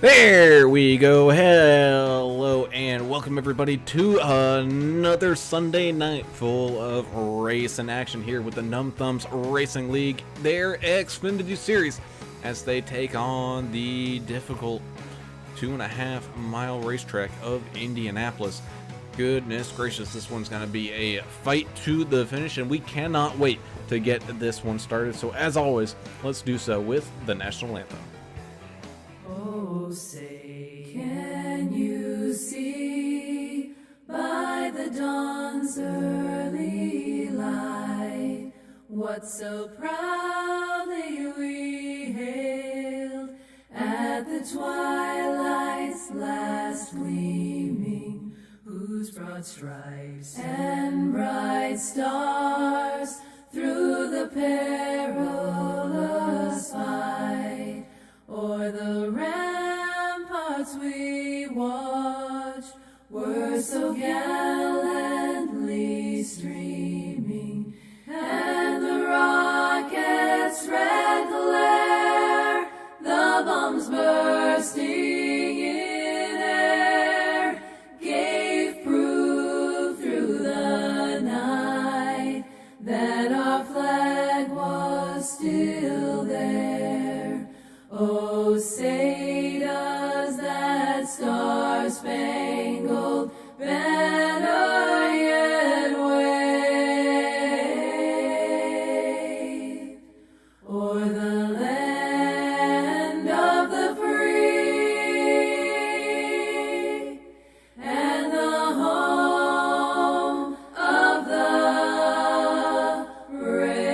There we go. Hello and welcome everybody to another Sunday night full of racing action here with the Numb Thumbs Racing League, their Xfinity series, as they take on the difficult 2.5 mile racetrack of Indianapolis. Goodness gracious, this one's going to be a fight to the finish, and we cannot wait to get this one started. So as always, let's do so with the National Anthem. Oh, say, can you see by the dawn's early light what so proudly we hailed at the twilight's last gleaming, whose broad stripes and bright stars through the perilous fight o'er the ramparts we watched were so gallantly streaming, and the rockets' red glare, the bombs bursting in air, gave proof through the night that our flag was still there. Oh, say does that star-spangled banner yet wave o'er the land of the free and the home of the brave?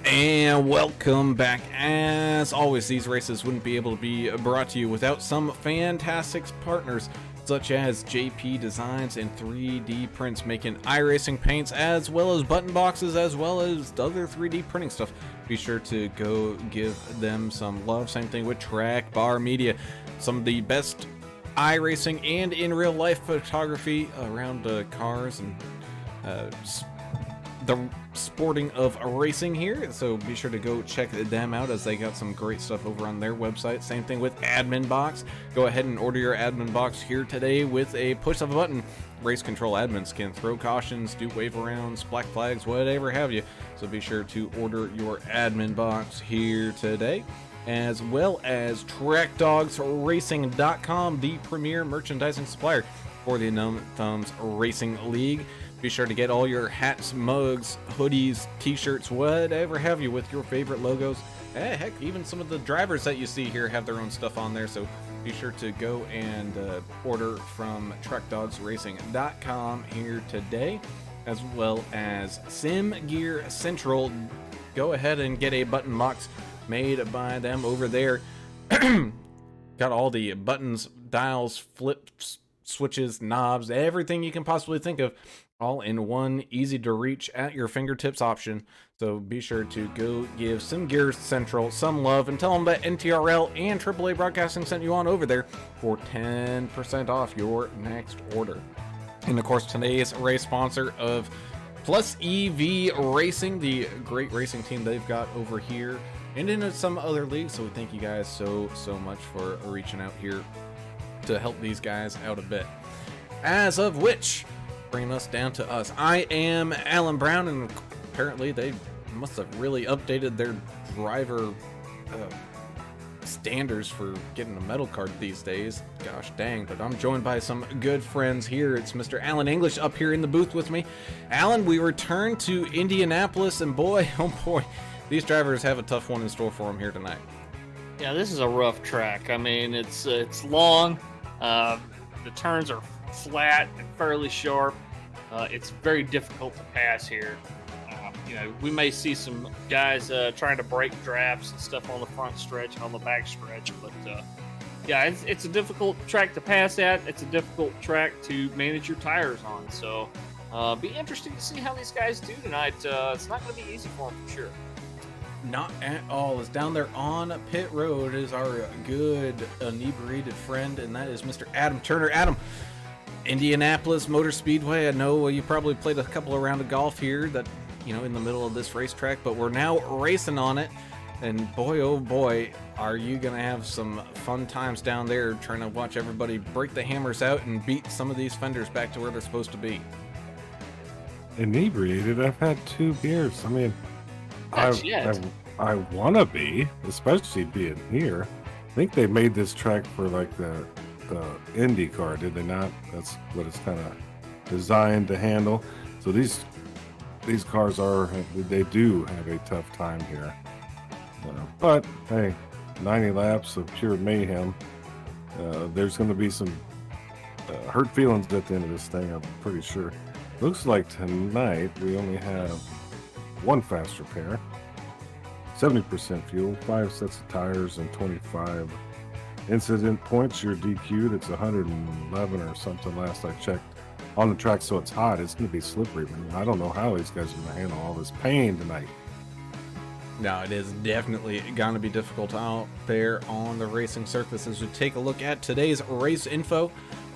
And welcome back. As always, these races wouldn't be able to be brought to you without some fantastic partners such as JP Designs and 3D Prints, making iRacing paints as well as button boxes as well as other 3D printing stuff. Be sure to go give them some love. Same thing with Track Bar Media, some of the best iRacing and in real life photography around cars and the sporting of racing here, so be sure to go check them out as they got some great stuff over on their website. Same thing with AdminBoxx. Go ahead and order your AdminBoxx here today with a push of a button. Race control admins can throw cautions, do wave arounds, black flags, whatever have you, so be sure to order your AdminBoxx here today, as well as TrackDogsRacing.com, the premier merchandising supplier for the Numb Thumbs Racing League. Be sure to get all your hats, mugs, hoodies, t-shirts, whatever have you with your favorite logos. Heck, even some of the drivers that you see here have their own stuff on there, so be sure to go and order from TrackDogsRacing.com here today, as well as Sim Gear Central. Go ahead and get a button box made by them over there. Got all the buttons, dials, flips, switches, knobs, everything you can possibly think of, all in one easy to reach at your fingertips option. So be sure to go give Sim Gear Central some love and tell them that NTRL and AAA Broadcasting sent you on over there for 10% off your next order. And of course, today's race sponsor of Plus EV Racing, the great racing team they've got over here and in some other leagues. So we thank you guys so much for reaching out here to help these guys out a bit. As of which, bringing us down to us, I am Alan Brown, and apparently they must have really updated their driver standards for getting a medal card these days. Gosh dang, but I'm joined by some good friends here. It's Mr. Alan English up here in the booth with me. Alan, we return to Indianapolis, and boy, oh boy, these drivers have a tough one in store for them here tonight. Yeah, this is a rough track. I mean, it's long. The turns are flat and fairly sharp. It's very difficult to pass here. We may see some guys trying to break drafts and stuff on the front stretch and on the back stretch, but yeah, it's a difficult track to pass at. It's a difficult track to manage your tires on. So Be interesting to see how these guys do tonight. It's not going to be easy for them for sure. Not at all. Is down there on pit road is our good inebriated friend, and that is Mr. Adam Turner. Adam, Indianapolis Motor Speedway. I know you probably played a couple of rounds of golf here that, in the middle of this racetrack, but we're now racing on it. And boy, oh boy, are you going to have some fun times down there trying to watch everybody break the hammers out and beat some of these fenders back to where they're supposed to be. Inebriated? I've had 2 beers. I mean, I want to be, especially being here. I think they made this track for like the Indy car, did they not? That's what it's kind of designed to handle. So these cars they do have a tough time here. But hey, 90 laps of pure mayhem. There's going to be some hurt feelings at the end of this thing, I'm pretty sure. Looks like tonight we only have 1 fast repair, 70% fuel, 5 sets of tires, and 25 incident points. You're DQ'd. It's 111 or something last I checked on the track, so it's hot. It's going to be slippery. I don't know how these guys are going to handle all this pain tonight. No, it is definitely going to be difficult out there on the racing surface. As we take a look at today's race info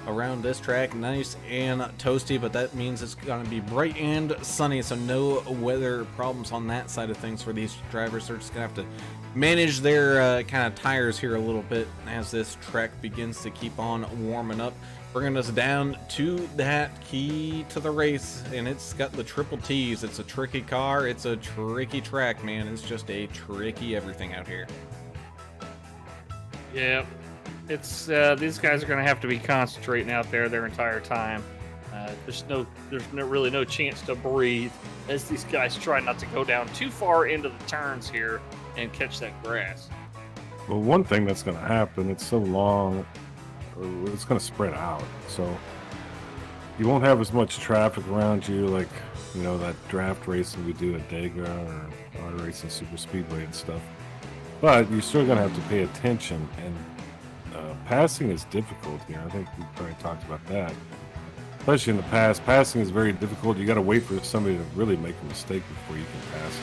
around this track, nice and toasty, but that means it's going to be bright and sunny, so no weather problems on that side of things for these drivers. They're just going to have to manage their kind of tires here a little bit as this track begins to keep on warming up, bringing us down to that key to the race, and it's got the triple T's. It's a tricky car, it's a tricky track, man. It's just a tricky everything out here. Yeah. It's these guys are going to have to be concentrating out there their entire time. There's really no chance to breathe as these guys try not to go down too far into the turns here and catch that grass. Well, one thing that's going to happen, it's so long, it's going to spread out. So you won't have as much traffic around you like, that draft racing we do at Dega or our racing super speedway and stuff. But you're still going to have to pay attention, and passing is difficult here. I think we probably talked about that. Especially in the past, passing is very difficult. You got to wait for somebody to really make a mistake before you can pass.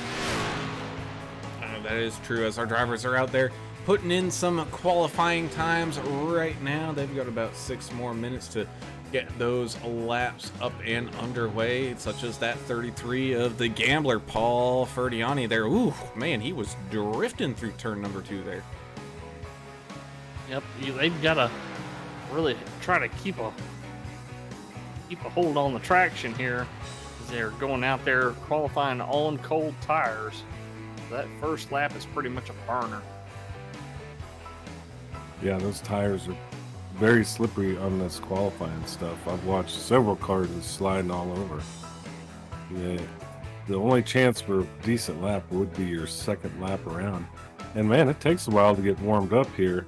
That is true, as our drivers are out there putting in some qualifying times right now. They've got about 6 more minutes to get those laps up and underway, such as that 33 of the Gambler, Paul Ferdiani there. Ooh, man, he was drifting through turn number 2 there. Yep, they've got to really try to keep a hold on the traction here as they're going out there qualifying on cold tires. That first lap is pretty much a burner. Yeah, those tires are very slippery on this qualifying stuff. I've watched several cars sliding all over. Yeah, the only chance for a decent lap would be your second lap around. And man, it takes a while to get warmed up here.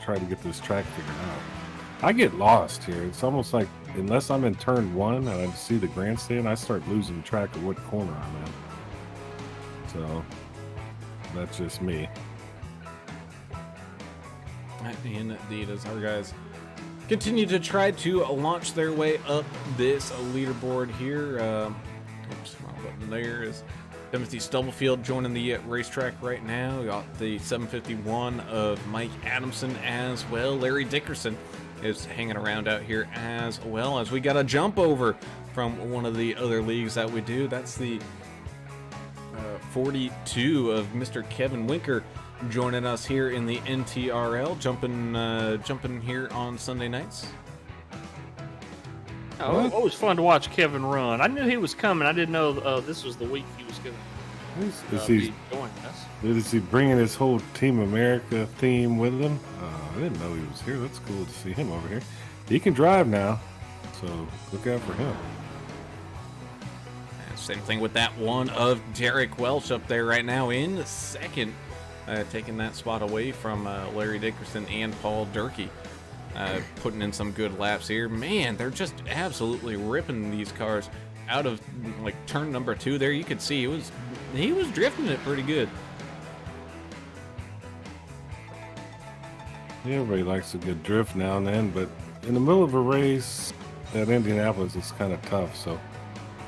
Try to get this track figured out. I get lost here. It's almost like unless I'm in turn 1 and I see the grandstand, I start losing track of what corner I'm in. So that's just me. Indeed, as our guys continue to try to launch their way up this leaderboard here. Oops, wrong button. There is Timothy Stubblefield joining the racetrack right now. We got the 751 of Mike Adamson as well. Larry Dickerson is hanging around out here as well, as we got a jump over from one of the other leagues that we do. That's the 42 of Mr. Kevin Winker joining us here in the NTRL, jumping here on Sunday nights. Oh, always fun to watch Kevin run. I knew he was coming. I didn't know this was the week he was going to be joining us. Is he bringing his whole Team America theme with him? I didn't know he was here. That's cool to see him over here. He can drive now, so look out for him. Same thing with that one of Derek Welch up there right now in second, taking that spot away from Larry Dickerson and Paul Durkee. Putting in some good laps here. Man, they're just absolutely ripping these cars out of like turn number 2 there. You could see he was drifting it pretty good. Yeah, everybody likes a good drift now and then, but in the middle of a race, at Indianapolis is kind of tough. So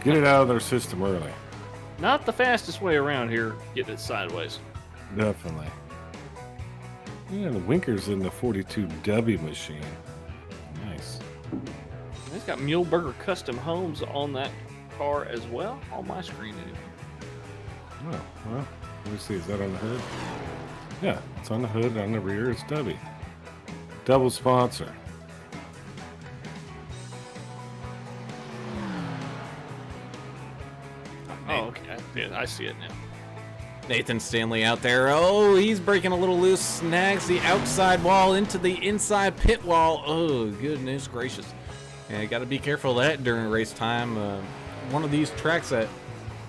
get it out of their system early. Not the fastest way around here, getting it sideways. Definitely. Yeah, the winker's in the 42W machine. Nice. It's got Muhlenberger Custom Homes on that car as well, on my screen anyway. Oh, well, let me see. Is that on the hood? Yeah, it's on the hood. On the rear, it's W. Double sponsor. Oh, okay. Yeah, I see it now. Nathan Stanley out there. Oh, he's breaking a little loose. Snags the outside wall into the inside pit wall. Oh, goodness gracious. Yeah, you got to be careful of that during race time. One of these tracks that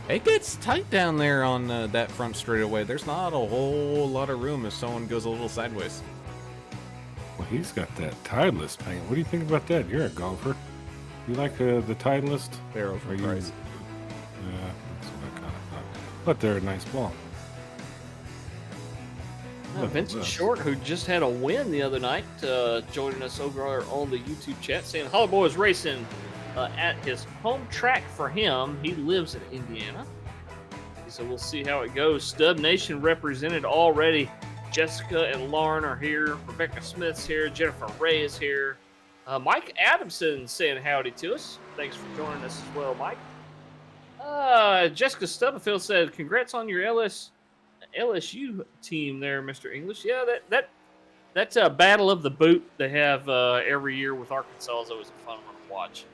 it gets tight down there on that front straightaway. There's not a whole lot of room if someone goes a little sideways. Well, he's got that Titleist paint. What do you think about that? You're a golfer. You like the Titleist? They're overpriced. Yeah, that's what I kind of thought. But they're a nice ball. Vincent Short, who just had a win the other night, joining us over on the YouTube chat, saying Hollow Boy is racing at his home track for him. He lives in Indiana. So we'll see how it goes. Stub Nation represented already. Jessica and Lauren are here. Rebecca Smith's here. Jennifer Ray is here. Mike Adamson saying howdy to us. Thanks for joining us as well, Mike. Jessica Stubblefield said, congrats on your LSU team there, Mr. English. Yeah, that's a battle of the boot they have every year with Arkansas is always a fun one to watch.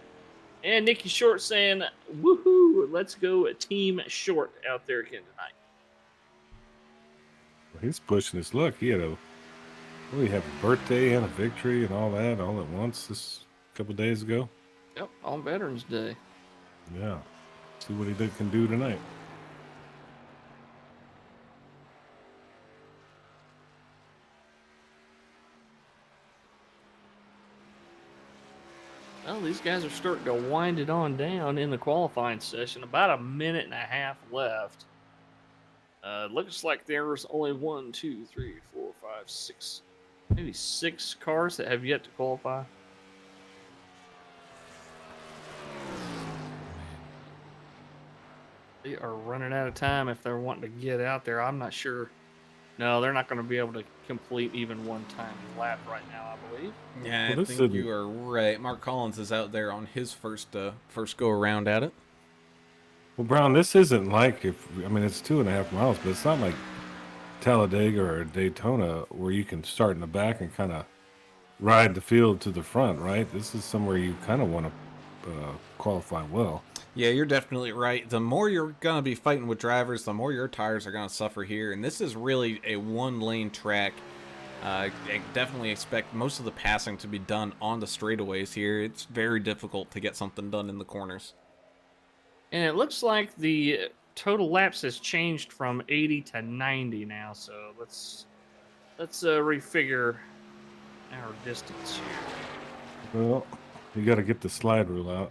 And Nikki Short saying, woohoo, let's go Team Short out there again tonight. Well, he's pushing his luck. He had we have a birthday and a victory and all that all at once this couple days ago. Yep, on Veterans Day. Yeah. See what he can do tonight. Well, these guys are starting to wind it on down in the qualifying session. About a minute and a half left. Looks like there's only 1, 2, 3, 4, 5, 6, maybe 6 cars that have yet to qualify. They are running out of time if they're wanting to get out there. I'm not sure. No, they're not going to be able to complete even one time lap right now, I believe. Yeah, I think you are right. Mark Collins is out there on his first go around at it. Well, Brown, this isn't like it's 2.5 miles, but it's not like Talladega or Daytona where you can start in the back and kind of ride the field to the front, right? This is somewhere you kind of want to qualify well. Yeah, you're definitely right. The more you're going to be fighting with drivers, the more your tires are going to suffer here. And this is really a one-lane track. I definitely expect most of the passing to be done on the straightaways here. It's very difficult to get something done in the corners. And it looks like the total laps has changed from 80 to 90 now. So let's refigure our distance here. Well, you got to get the slide rule out.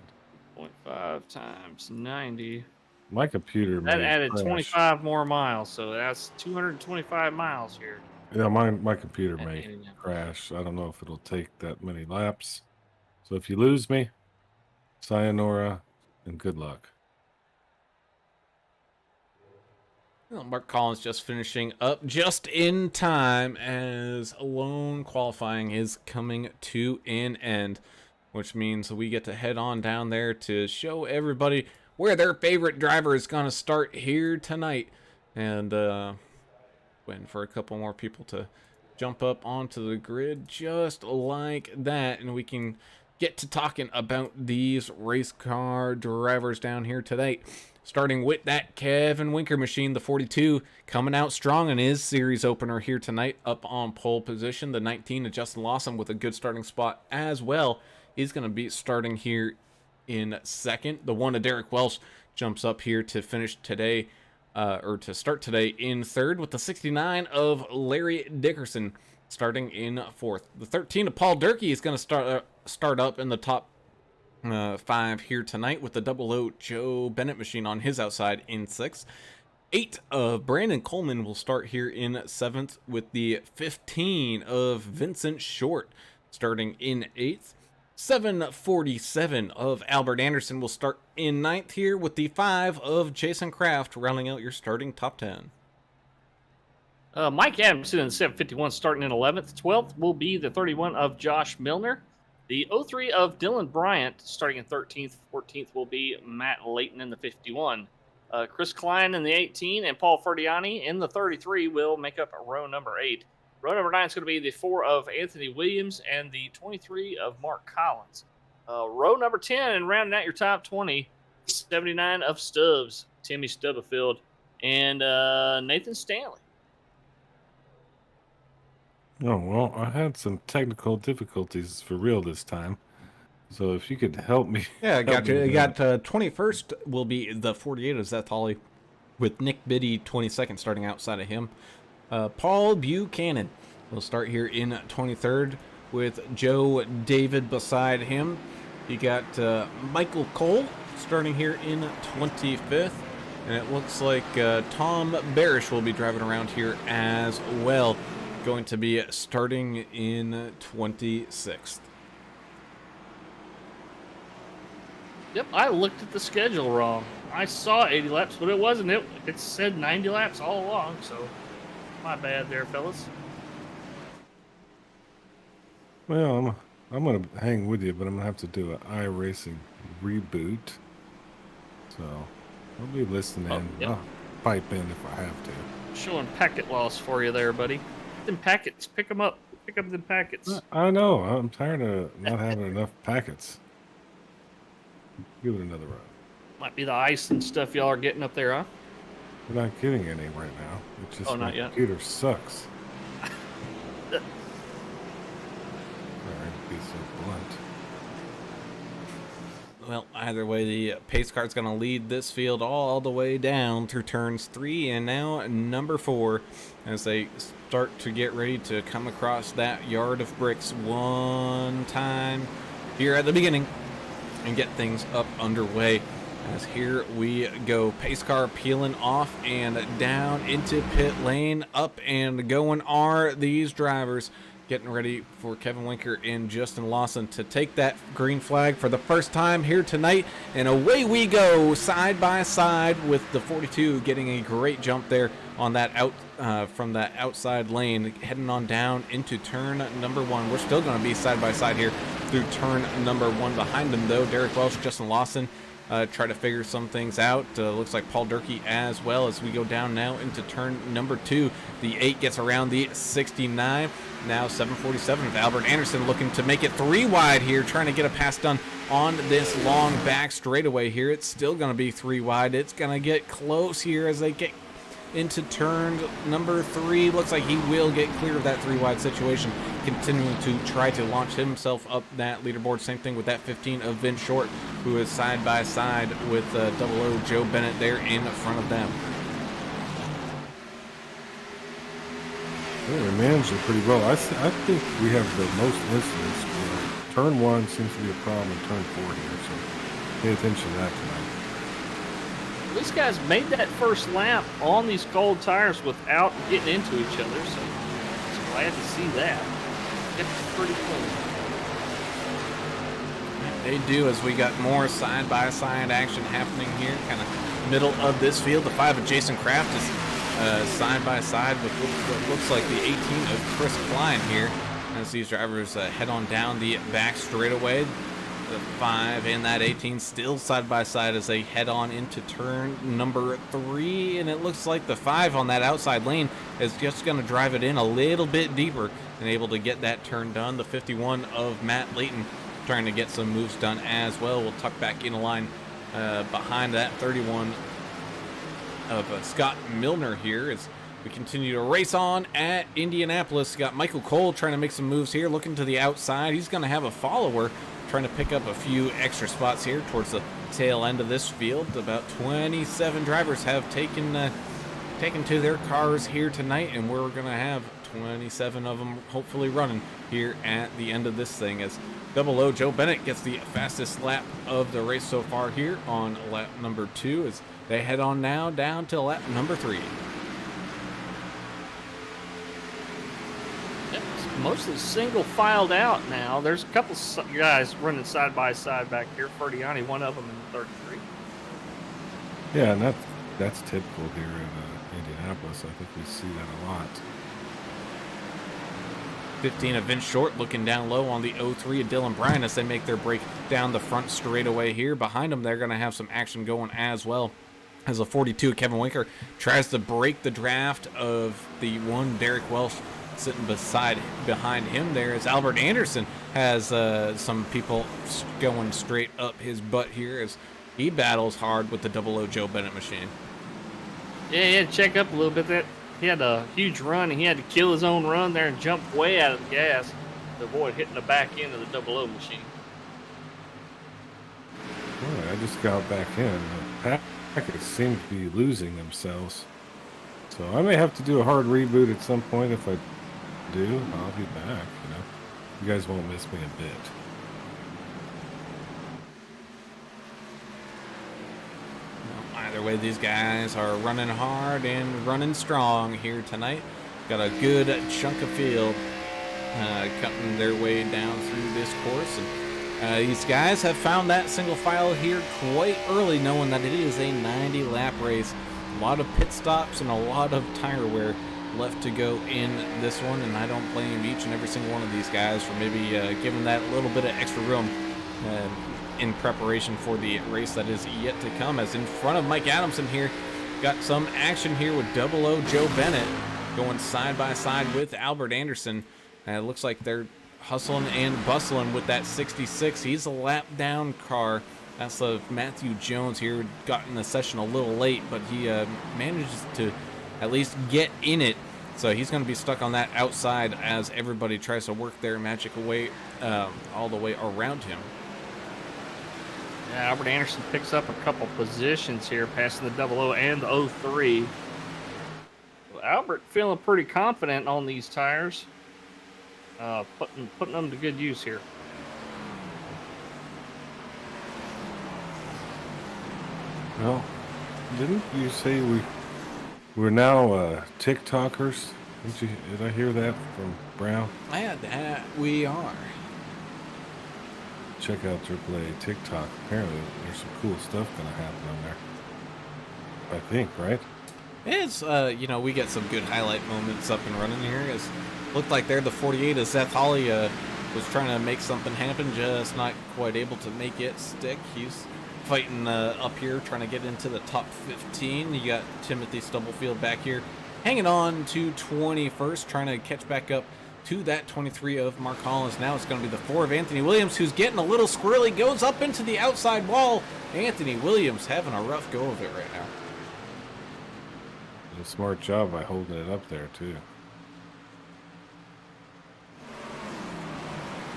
0.5 times 90. My computer that added 25 more miles, so that's 225 miles here. Yeah, my computer may crash. I don't know if it'll take that many laps. So if you lose me, sayonara and good luck. Well, Mark Collins just finishing up just in time as lone qualifying is coming to an end, which means we get to head on down there to show everybody where their favorite driver is going to start here tonight. And waiting for a couple more people to jump up onto the grid just like that. And we can get to talking about these race car drivers down here tonight. Starting with that Kevin Winker machine, the 42, coming out strong in his series opener here tonight, up on pole position. The 19 of Justin Lawson with a good starting spot as well. He's going to be starting here in second. The 1 of Derek Welsh jumps up here to finish today, or to start today in third, with the 69 of Larry Dickerson starting in fourth. The 13 of Paul Durkee is going to start up in the top 5 here tonight, with the 00 Joe Bennett machine on his outside in 6th. 8 of Brandon Coleman will start here in 7th, with the 15 of Vincent Short starting in 8th. 747 of Albert Anderson will start in 9th here with the 5 of Jason Kraft rounding out your starting top 10. Mike Adamson in the 751 starting in 11th. 12th will be the 31 of Josh Milner. The 03 of Dylan Bryant starting in 13th. 14th will be Matt Layton in the 51. Chris Klein in the 18 and Paul Ferdiani in the 33 will make up row number 8. Row number 9 is going to be the 4 of Anthony Williams and the 23 of Mark Collins. Row number 10 and rounding out your top 20, 79 of Stubbs, Timmy Stubblefield, and Nathan Stanley. Oh, well, I had some technical difficulties for real this time. So if you could help me. Yeah, I got you. You got 21st will be the 48 of Zeth Hawley with Nick Biddy 22nd starting outside of him. Paul Buchanan will start here in 23rd with Joe David beside him. You got Michael Cole starting here in 25th. And it looks like Tom Barish will be driving around here as well. Going to be starting in 26th. Yep, I looked at the schedule wrong. I saw 80 laps, but it wasn't. It said 90 laps all along, so my bad there, fellas. Well, I'm going to hang with you, but I'm going to have to do an iRacing reboot. So I'll be listening. Yep. I'll pipe in if I have to. Showing packet loss for you there, buddy. Them packets, pick them up. Pick up them packets. I know. I'm tired of not having enough packets. Give it another run. Might be the ice and stuff y'all are getting up there, huh? We're not getting any right now. It's just not my yet. computer sucks. Sorry to be so blunt. Well, either way, the pace car's going to lead this field all the way down through turns 3 and now number 4 as they start to get ready to come across that yard of bricks one time here at the beginning and get things up underway. As here we go, pace car peeling off and down into pit lane. Up and going are these drivers, getting ready for Kevin Winker and Justin Lawson to take that green flag for the first time here tonight. And away we go, side by side with the 42 getting a great jump there on that from that outside lane, heading on down into turn number 1. We're still going to be side by side here through turn number 1. Behind them though, Derek Welsh, Justin Lawson try to figure some things out. Looks like Paul Durkee as well as we go down now into turn number 2. The 8 gets around the 69. Now 747 of Albert Anderson looking to make it 3 wide here, trying to get a pass done on this long back straightaway here. It's still going to be 3 wide. It's going to get close here as they get into turn number 3. Looks like he will get clear of that 3 wide situation, continuing to try to launch himself up that leaderboard. Same thing with that 15 of Vince Short, who is side by side with 00 Joe Bennett there in front of them. They managed it pretty well. I think we have the most incidents. Turn 1 seems to be a problem in turn 4 here, so pay attention to that tonight. These guys made that first lap on these cold tires without getting into each other, so just glad to see that. It's pretty clean. They do, as we got more side-by-side action happening here, kind of middle of this field. The 5 of Jason Kraft is side-by-side with what looks like the 18 of Chris Klein here, as these drivers head on down the back straightaway. The 5 and that 18 still side-by-side as they head on into turn number 3, and it looks like the 5 on that outside lane is just going to drive it in a little bit deeper and able to get that turn done. The 51 of Matt Layton trying to get some moves done as well. We'll tuck back in a line behind that 31 of Scott Milner here as we continue to race on at Indianapolis. Got Michael Cole trying to make some moves here, looking to the outside. He's going to have a follower trying to pick up a few extra spots here towards the tail end of this field. About 27 drivers have taken to their cars here tonight, and we're going to have 27 of them hopefully running here at the end of this thing as 00 Joe Bennett gets the fastest lap of the race so far here on lap number 2 as they head on now down to lap number 3. Yep, mostly single filed out now. There's a couple guys running side by side back here. Ferdiani, one of them in the 33. Yeah, and that's typical here in Indianapolis. I think we see that a lot. 15 of Vince Short looking down low on the 03 of Dylan Bryan as they make their break down the front straightaway here. Behind them, they're going to have some action going as well. As a 42, Kevin Winker tries to break the draft of the one Derek Welsh sitting behind him there, as Albert Anderson has some people going straight up his butt here as he battles hard with the 00 Joe Bennett machine. Yeah, he had to check up a little bit. He had a huge run, and he had to kill his own run there and jump way out of the gas to avoid hitting the back end of the 00 machine. Boy, I just got back in. The packets seem to be losing themselves. So I may have to do a hard reboot at some point. If I do, I'll be back, you know. You guys won't miss me a bit. Either way, these guys are running hard and running strong here tonight. Got a good chunk of field cutting their way down through this course. And these guys have found that single file here quite early, knowing that it is a 90-lap race. A lot of pit stops and a lot of tire wear left to go in this one, and I don't blame each and every single one of these guys for maybe giving that little bit of extra room in preparation for the race that is yet to come. As in front of Mike Adamson here, got some action here with 00 Joe Bennett going side by side with Albert Anderson. It looks like they're hustling and bustling with that 66. He's a lap down car. That's Matthew Jones here. Got in the session a little late, but he manages to at least get in it. So he's going to be stuck on that outside as everybody tries to work their magic away all the way around him. Yeah, Albert Anderson picks up a couple positions here, passing the 00 and the 03. Well, Albert feeling pretty confident on these tires, putting them to good use here. Well, didn't you say we're now TikTokers? Did I hear that from Brown? Yeah, that we are. Check out AAA TikTok. Apparently, there's some cool stuff gonna happen on there. I think, right? It's we get some good highlight moments up and running here. It looked like they're the 48 as Seth Hawley was trying to make something happen, just not quite able to make it stick. He's fighting up here, trying to get into the top 15. You got Timothy Stubblefield back here, hanging on to 21st, trying to catch back up to that 23 of Mark Collins. Now it's going to be the 4 of Anthony Williams, who's getting a little squirrely, goes up into the outside wall. Anthony Williams having a rough go of it right now. A smart job by holding it up there, too.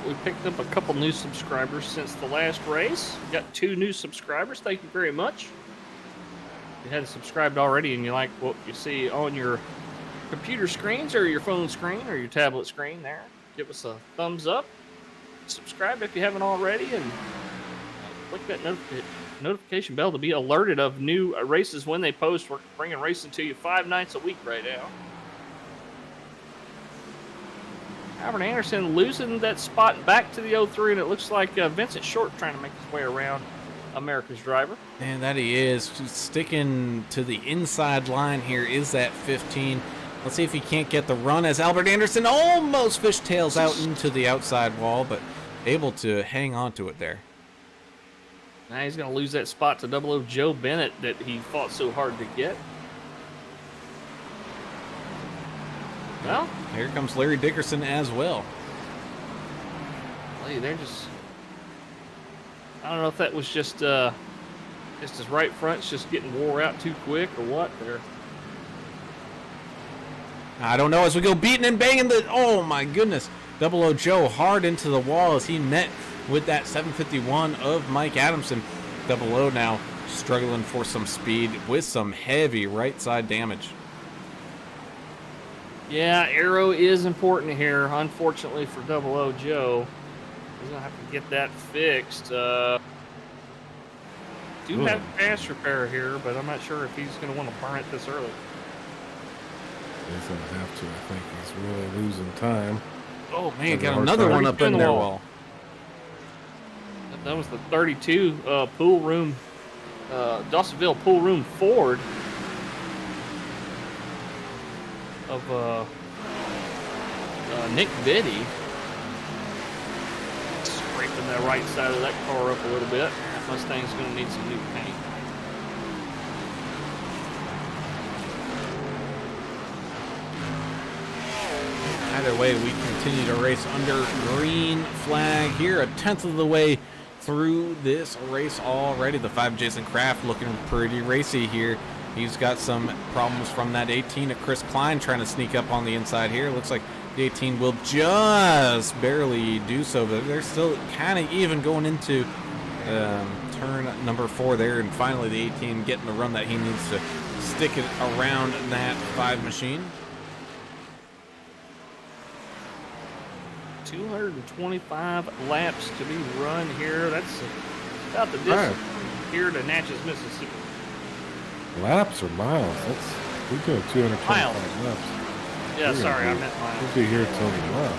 We picked up a couple new subscribers since the last race. Got 2 new subscribers. Thank you very much. If you hadn't subscribed already and you like what you see on your computer screens or your phone screen or your tablet screen there, give us a thumbs up. Subscribe if you haven't already, and click that notification bell to be alerted of new races when they post. We're bringing racing to you 5 nights a week right now. Albert Anderson losing that spot back to the 03, and it looks like Vincent Short trying to make his way around America's driver. And that he is. Sticking to the inside line here is that 15. Let's see if he can't get the run as Albert Anderson almost fishtails out into the outside wall, but able to hang on to it there. Now he's going to lose that spot to 00 Joe Bennett that he fought so hard to get. Well, here comes Larry Dickerson as well. They're just, I don't know if that was just his right front's just getting wore out too quick or what there. I don't know, as we go beating and banging oh my goodness. 00 Joe hard into the wall as he met with that 751 of Mike Adamson. 00 now struggling for some speed with some heavy right side damage. Yeah, aero is important here, unfortunately for 00 Joe. He's going to have to get that fixed. Do have gas repair here, but I'm not sure if he's going to want to burn it this early. He's going to have to. I think he's really losing time. Oh man, got another one up in there. Wall. That was the 32 pool room, Dawsonville pool room Ford of Nick Biddy. Scraping that right side of that car up a little bit. That Mustang's going to need some new paint. Either way, we continue to race under green flag here, a tenth of the way through this race already. The 5 Jason Kraft looking pretty racy here. He's got some problems from that 18 of Chris Klein trying to sneak up on the inside here. Looks like the 18 will just barely do so, but they're still kind of even going into turn number 4 there, and finally the 18 getting the run that he needs to stick it around that 5 machine. 225 laps to be run here. That's about the distance from here to Natchez, Mississippi. Laps or miles? We're doing 225 laps. Yeah, sorry, I meant miles. We'll be here till tomorrow.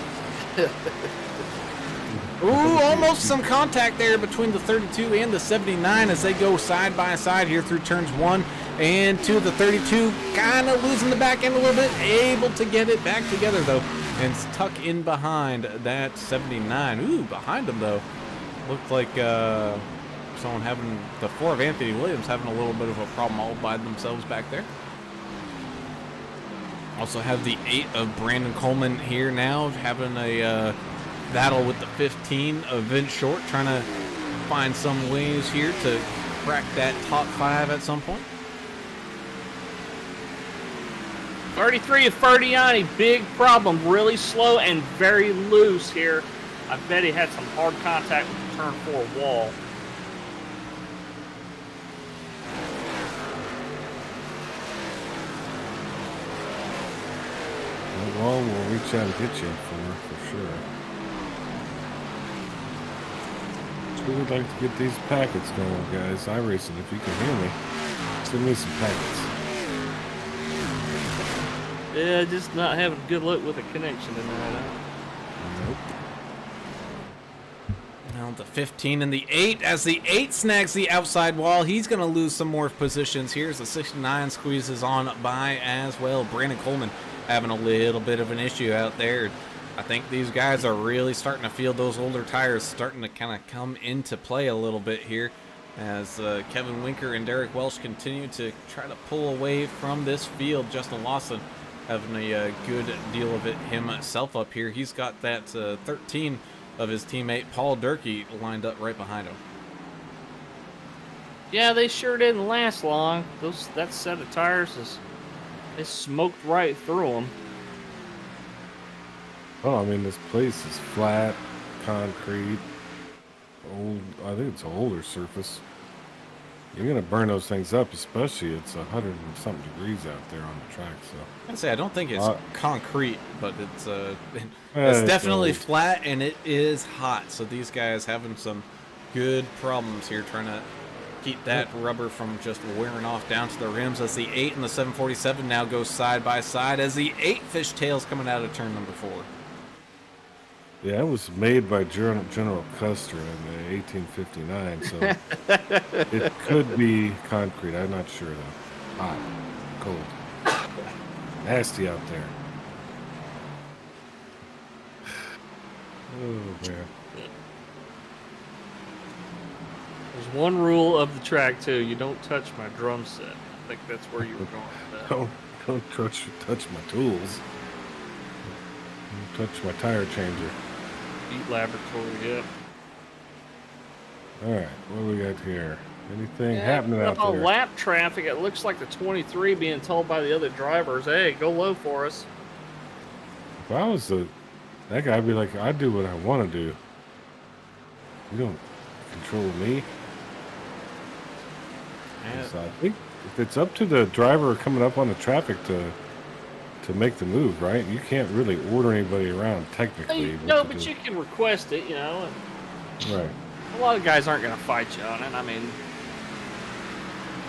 Ooh, almost some contact there between the 32 and the 79 as they go side by side here through turns 1 and 2. The 32 kind of losing the back end a little bit, able to get it back together though, and tuck in behind that 79. Ooh, behind him though, looked like someone having the 4 of Anthony Williams having a little bit of a problem all by themselves back there. Also have the 8 of Brandon Coleman here now, having a battle with the 15 of Vince Short, trying to find some ways here to crack that top 5 at some point. 33 of Ferdiani, big problem, really slow and very loose here. I bet he had some hard contact with the turn 4 wall. The wall will reach out and get you for sure. So we would like to get these packets going, guys. iRacing, if you can hear me, send me some packets. Yeah, just not having good luck with a connection tonight. Nope. Now the 15 and the 8, as the 8 snags the outside wall, he's going to lose some more positions. Here's the 69 squeezes on by as well. Brandon Coleman having a little bit of an issue out there. I think these guys are really starting to feel those older tires starting to kind of come into play a little bit here, as Kevin Winker and Derek Welsh continue to try to pull away from this field. Justin Lawson having a good deal of it himself up here. He's got that 13 of his teammate Paul Durkee lined up right behind him. Yeah, they sure didn't last long. That set of tires it smoked right through them. Oh, I mean, this place is flat, concrete, old. I think it's an older surface. You're gonna burn those things up, especially it's 100 and something degrees out there on the track. So I'd say I don't think it's concrete, but it's definitely flat and it is hot. So these guys having some good problems here trying to keep that rubber from just wearing off down to the rims, as the 8 and the 747 now go side by side as the 8 fishtails coming out of turn number 4. yeah, it was made by General Custer in 1859, so it could be concrete. I'm not sure though. Hot, cold, nasty out there. Oh man. There's one rule of the track too: you don't touch my drum set. I think that's where you were going with that. Don't touch my tools. Don't touch my tire changer. Eat laboratory, yep. All right, what do we got here? Anything happening out on there? lap traffic, it looks like the 23 being told by the other drivers, "Hey, go low for us." If I was that guy, I'd be like, I do what I want to do. You don't control me. So I think if it's up to the driver coming up on the traffic to make the move, right? You can't really order anybody around technically. No, but you can request it, you know. Right. A lot of guys aren't going to fight you on it. I mean,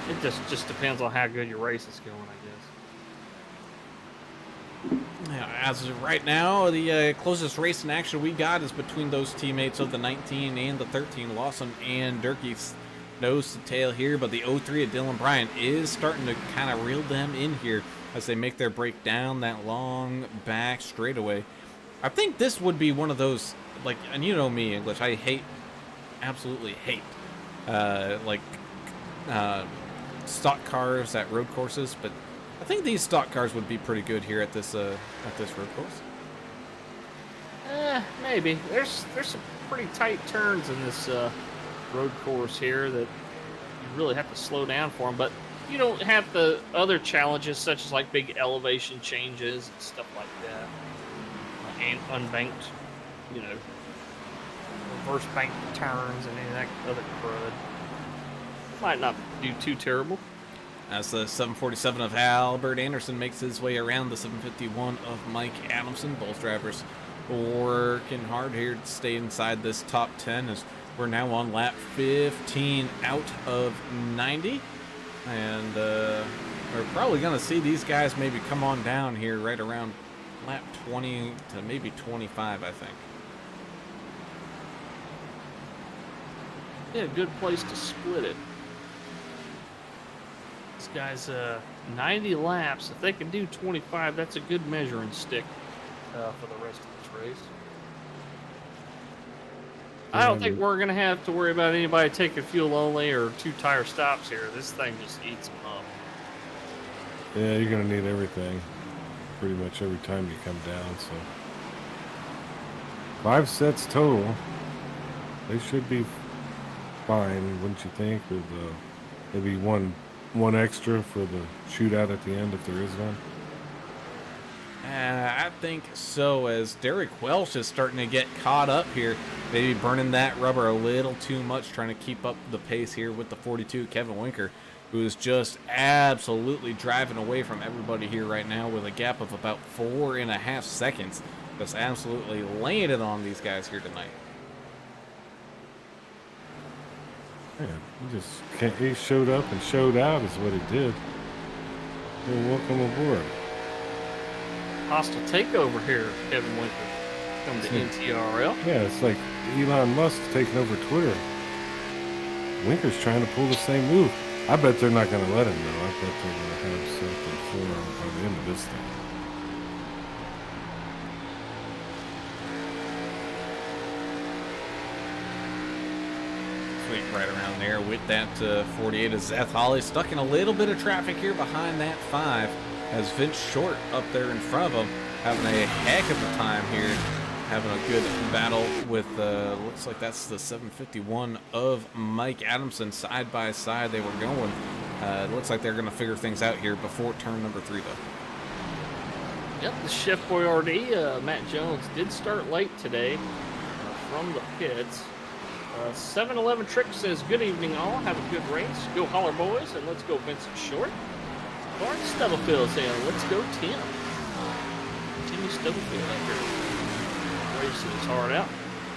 it just depends on how good your race is going, I guess. As of right now, the closest race in action we got is between those teammates of the 19 and the 13, Lawson and Durkee. Nose to tail here, but the 03 of Dylan Bryant is starting to kind of reel them in here as they make their break down that long back straightaway. I think this would be one of those, like, and you know me, English, I absolutely hate, stock cars at road courses, but I think these stock cars would be pretty good here at this road course. Maybe. There's some pretty tight turns in this road course here that you really have to slow down for them, but you don't have the other challenges such as like big elevation changes and stuff like that, and unbanked, reverse bank turns and any of that other crud. Might not do too terrible. As the 747 of Albert Anderson makes his way around the 751 of Mike Adamson, both drivers working hard here to stay inside this top 10 as we're now on lap 15 out of 90. And we're probably going to see these guys maybe come on down here right around lap 20 to maybe 25, I think. Yeah, good place to split it. This guy's 90 laps. If they can do 25, that's a good measuring stick for the rest of this race. I don't think we're going to have to worry about anybody taking fuel only or 2 tire stops here. This thing just eats them up. Yeah, you're going to need everything pretty much every time you come down. So 5 sets total. They should be fine, wouldn't you think? With maybe one extra for the shootout at the end if there is one. I think so, as Derek Welsh is starting to get caught up here, maybe burning that rubber a little too much, trying to keep up the pace here with the 42, Kevin Winker, who is just absolutely driving away from everybody here right now with a gap of about 4.5 seconds. Just absolutely laying it on these guys here tonight. Yeah, he showed up and showed out is what he did. Well, welcome aboard. Hostile takeover here, Kevin Winker. Come to NTRL. Yeah, it's like Elon Musk taking over Twitter. Winker's trying to pull the same move. I bet they're not going to let him, though. I bet they're going to have something for him by the end of this thing. Sweet, right around there with that 48 of Zeth Holly, stuck in a little bit of traffic here behind that 5. As Vince Short up there in front of him, having a heck of a time here, having a good battle with, looks like that's the 751 of Mike Adamson, side by side they were going. It looks like they're going to figure things out here before turn number 3, though. Yep, the Chef Boyardee, Matt Jones, did start late today from the pits. 7-Eleven Trick says, good evening all, have a good race, go Holler Boys, and let's go Vincent Short. Bart Stubblefield saying, let's go Tim. Timmy Stubblefield out here racing his heart out.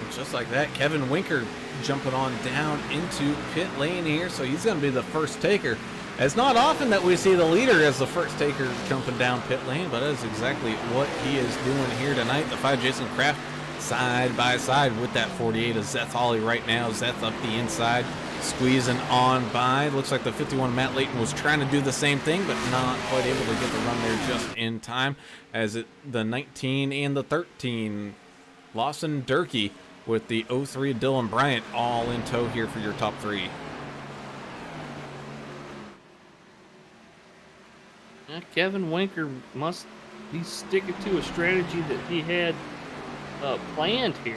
And just like that, Kevin Winker jumping on down into pit lane here, so he's going to be the first taker. It's not often that we see the leader as the first taker jumping down pit lane, but that is exactly what he is doing here tonight. The 5 Jason Kraft side by side with that 48 of Zeth Holly right now. Zeth up the inside, squeezing on by. Looks like the 51 Matt Layton was trying to do the same thing, but not quite able to get the run there just in time. As the 19 and the 13, Lawson Durkee with the 03 Dylan Bryant all in tow here for your top 3. Kevin Winker must be sticking to a strategy that he had planned here.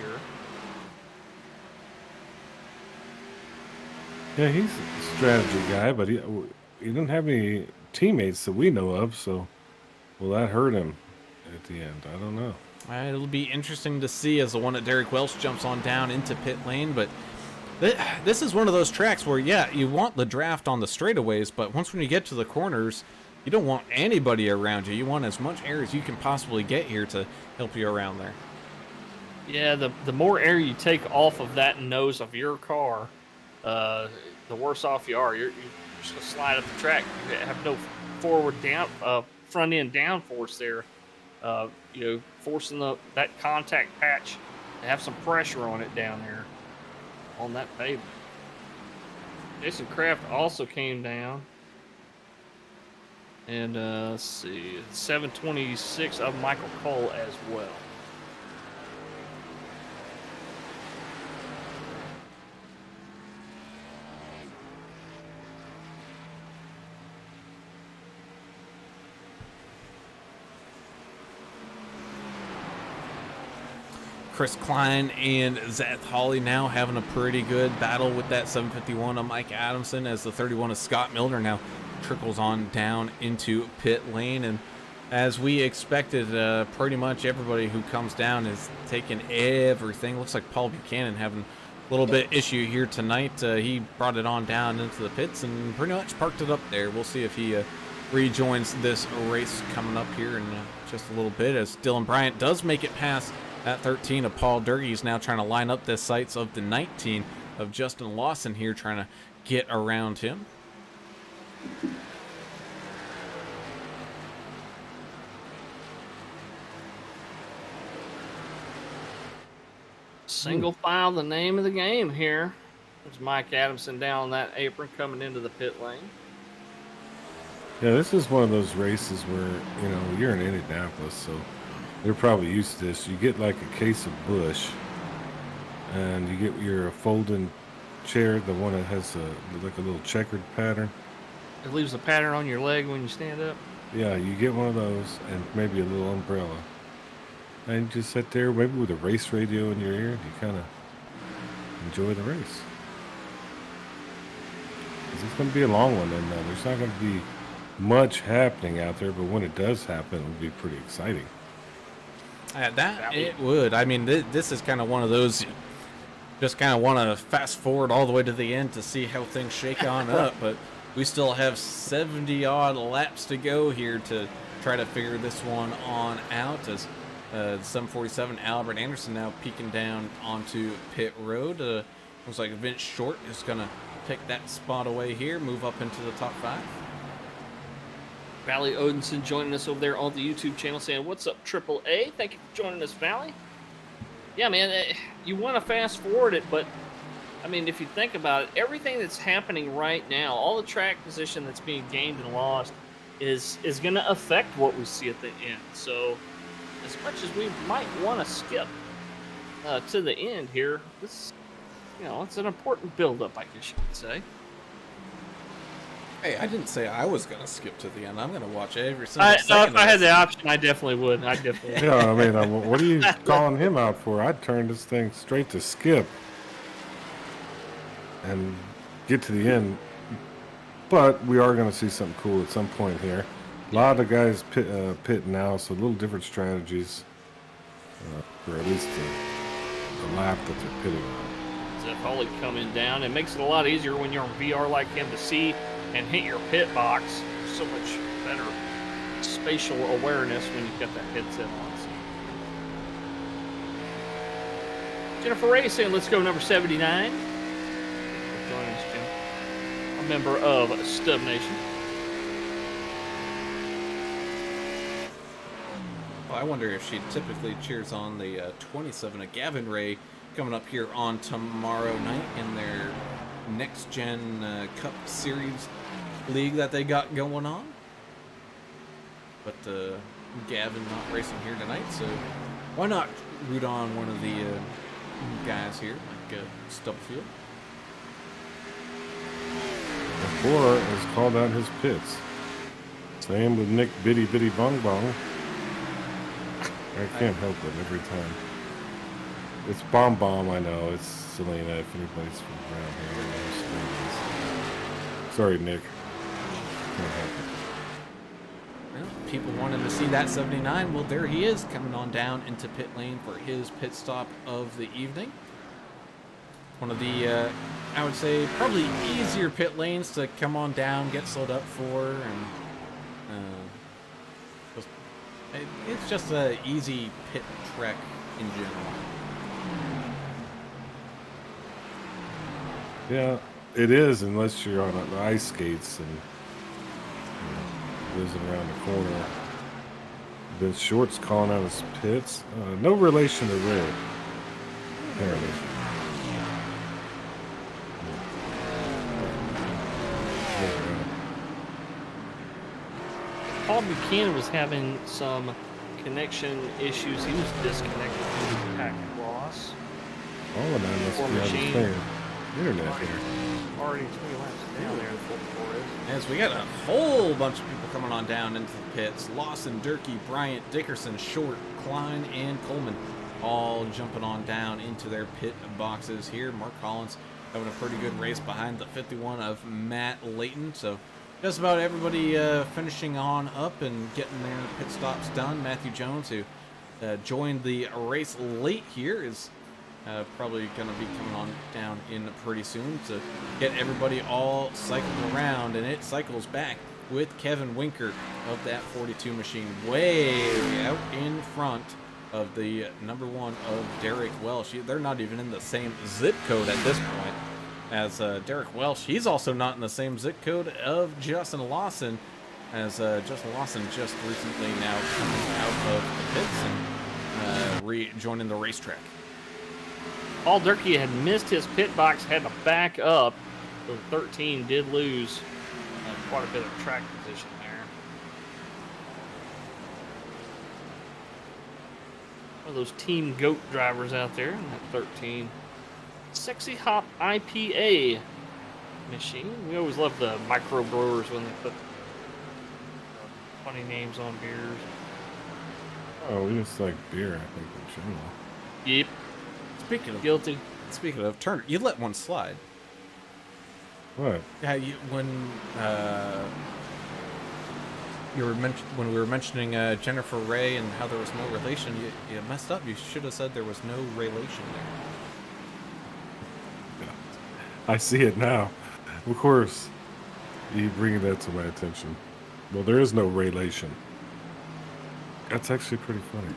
Yeah, he's a strategy guy, but he didn't have any teammates that we know of, so will that hurt him at the end? I don't know. It'll be interesting to see as the one that Derek Welsh jumps on down into pit lane, but this is one of those tracks where, yeah, you want the draft on the straightaways, but once when you get to the corners, you don't want anybody around you. You want as much air as you can possibly get here to help you around there. Yeah, the more air you take off of that nose of your car, the worse off you are. You're just gonna slide up the track. You have no front end downforce there forcing that contact patch to have some pressure on it down there on that pavement. Jason Kraft also came down. And let's see, 726 of Michael Cole as well. Chris Klein and Zeth Hawley now having a pretty good battle with that 751 of Mike Adamson, as the 31 of Scott Milner now trickles on down into pit lane. And as we expected, pretty much everybody who comes down is taking everything. Looks like Paul Buchanan having a little bit issue here tonight. He brought it on down into the pits and pretty much parked it up there. We'll see if he rejoins this race coming up here in just a little bit, as Dylan Bryant does make it past that 13 of Paul Durkee. He's now trying to line up the sights of the 19 of Justin Lawson here, trying to get around him. Single file, the name of the game here. There's Mike Adamson down that apron coming into the pit lane. Yeah, this is one of those races where, you're in Indianapolis, so they're probably used to this. You get like a case of Busch, and you get your folding chair, the one that has like a little checkered pattern. It leaves a pattern on your leg when you stand up. Yeah, you get one of those and maybe a little umbrella. And you just sit there, maybe with a race radio in your ear, and you kind of enjoy the race. 'Cause it's going to be a long one, and there's not going to be much happening out there, but when it does happen, it'll be pretty exciting. It would. I mean, this is kind of one of those, just kind of want to fast forward all the way to the end to see how things shake on up, but we still have 70 odd laps to go here to try to figure this one on out, as 747 Albert Anderson now peeking down onto pit road. Looks like Vince Short is going to take that spot away here, move up into the top 5. Valley Odinson joining us over there on the YouTube channel saying, "What's up, Triple A? Thank you for joining us, Valley." Yeah, man, you want to fast forward it, but I mean, if you think about it, everything that's happening right now, all the track position that's being gained and lost is going to affect what we see at the end. So as much as we might want to skip to the end here, this, it's an important build-up, I guess you could say. Hey, I didn't say I was going to skip to the end. I'm going to watch every single second. If I had the option, I definitely would. Yeah, I mean, what are you calling him out for? I'd turn this thing straight to skip and get to the end. But we are going to see something cool at some point here. A lot of guys pit now, so a little different strategies for at least the lap that they're pitting on. Zeth Hawley coming down. It makes it a lot easier when you're on VR like him to see and hit your pit box. So much better spatial awareness when you've got that headset on. Jennifer Ray saying, "Let's go number 79. Joining us, Jim. A member of Stub Nation. Well, I wonder if she typically cheers on the 27 of Gavin Ray coming up here on tomorrow night in their Next Gen Cup Series league that they got going on. But Gavin not racing here tonight, so why not root on one of the guys here, like Stubblefield? Before has called out his pits. Same with Nick Bitty Bitty Bong Bong. I can't help it every time. It's Bomb Bomb, I know. It's Selena, if anybody's from around here. Sorry, Nick. Can't help it. Well, people wanted to see that 79. Well, there he is, coming on down into pit lane for his pit stop of the evening. One of the, I would say, probably easier pit lanes to come on down, get slowed up for, and it's just an easy pit trek in general. Yeah, it is, unless you're on the ice skates and whizzing around the corner. Then Short's calling out his pits. No relation to Red, apparently. Paul Buchanan was having some connection issues. He was disconnected due to packet loss. Oh, and I must be on the same internet here. Already 3 laps down there in full forest. As we got a whole bunch of people coming on down into the pits. Lawson, Durkee, Bryant, Dickerson, Short, Klein, and Coleman all jumping on down into their pit boxes here. Mark Collins having a pretty good race behind the 51 of Matt Layton. So just about everybody finishing on up and getting their pit stops done. Matthew Jones, who joined the race late here, is probably going to be coming on down in pretty soon to get everybody all cycled around. And it cycles back with Kevin Winker of that 42 machine way out in front of the number 1 of Derek Welsh. They're not even in the same zip code at this point as Derek Welsh. He's also not in the same zip code of Justin Lawson, as Justin Lawson just recently now coming out of the pits and rejoining the racetrack. Paul Durkee had missed his pit box, had to back up. So 13 did lose quite a bit of track position there. One of those Team GOAT drivers out there in that 13. Sexy Hop IPA machine. We always love the micro brewers when they put funny names on beers. Oh, we just like beer, I think, in general. Yep. Speaking of Guilty. Speaking of Turner, you let one slide. What? Yeah, when when we were mentioning Jennifer Ray and how there was no relation, you messed up. You should have said there was no relation there. I see it now. Of course, you bringing that to my attention. Well, there is no relation. That's actually pretty funny.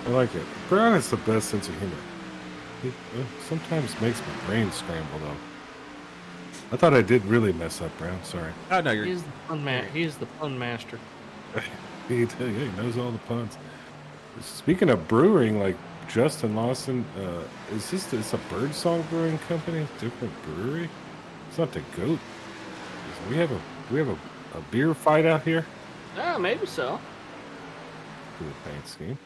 I like it. Brown has the best sense of humor. It sometimes makes my brain scramble, though. I thought I did really mess up, Brown. Sorry. Oh no, you're. He is the pun master. He knows all the puns. Speaking of brewing, like Justin Lawson, is this it's a Birdsong Brewing Company? Different brewery? It's not the GOAT. We have a beer fight out here. Oh, maybe so. Cool paint scheme.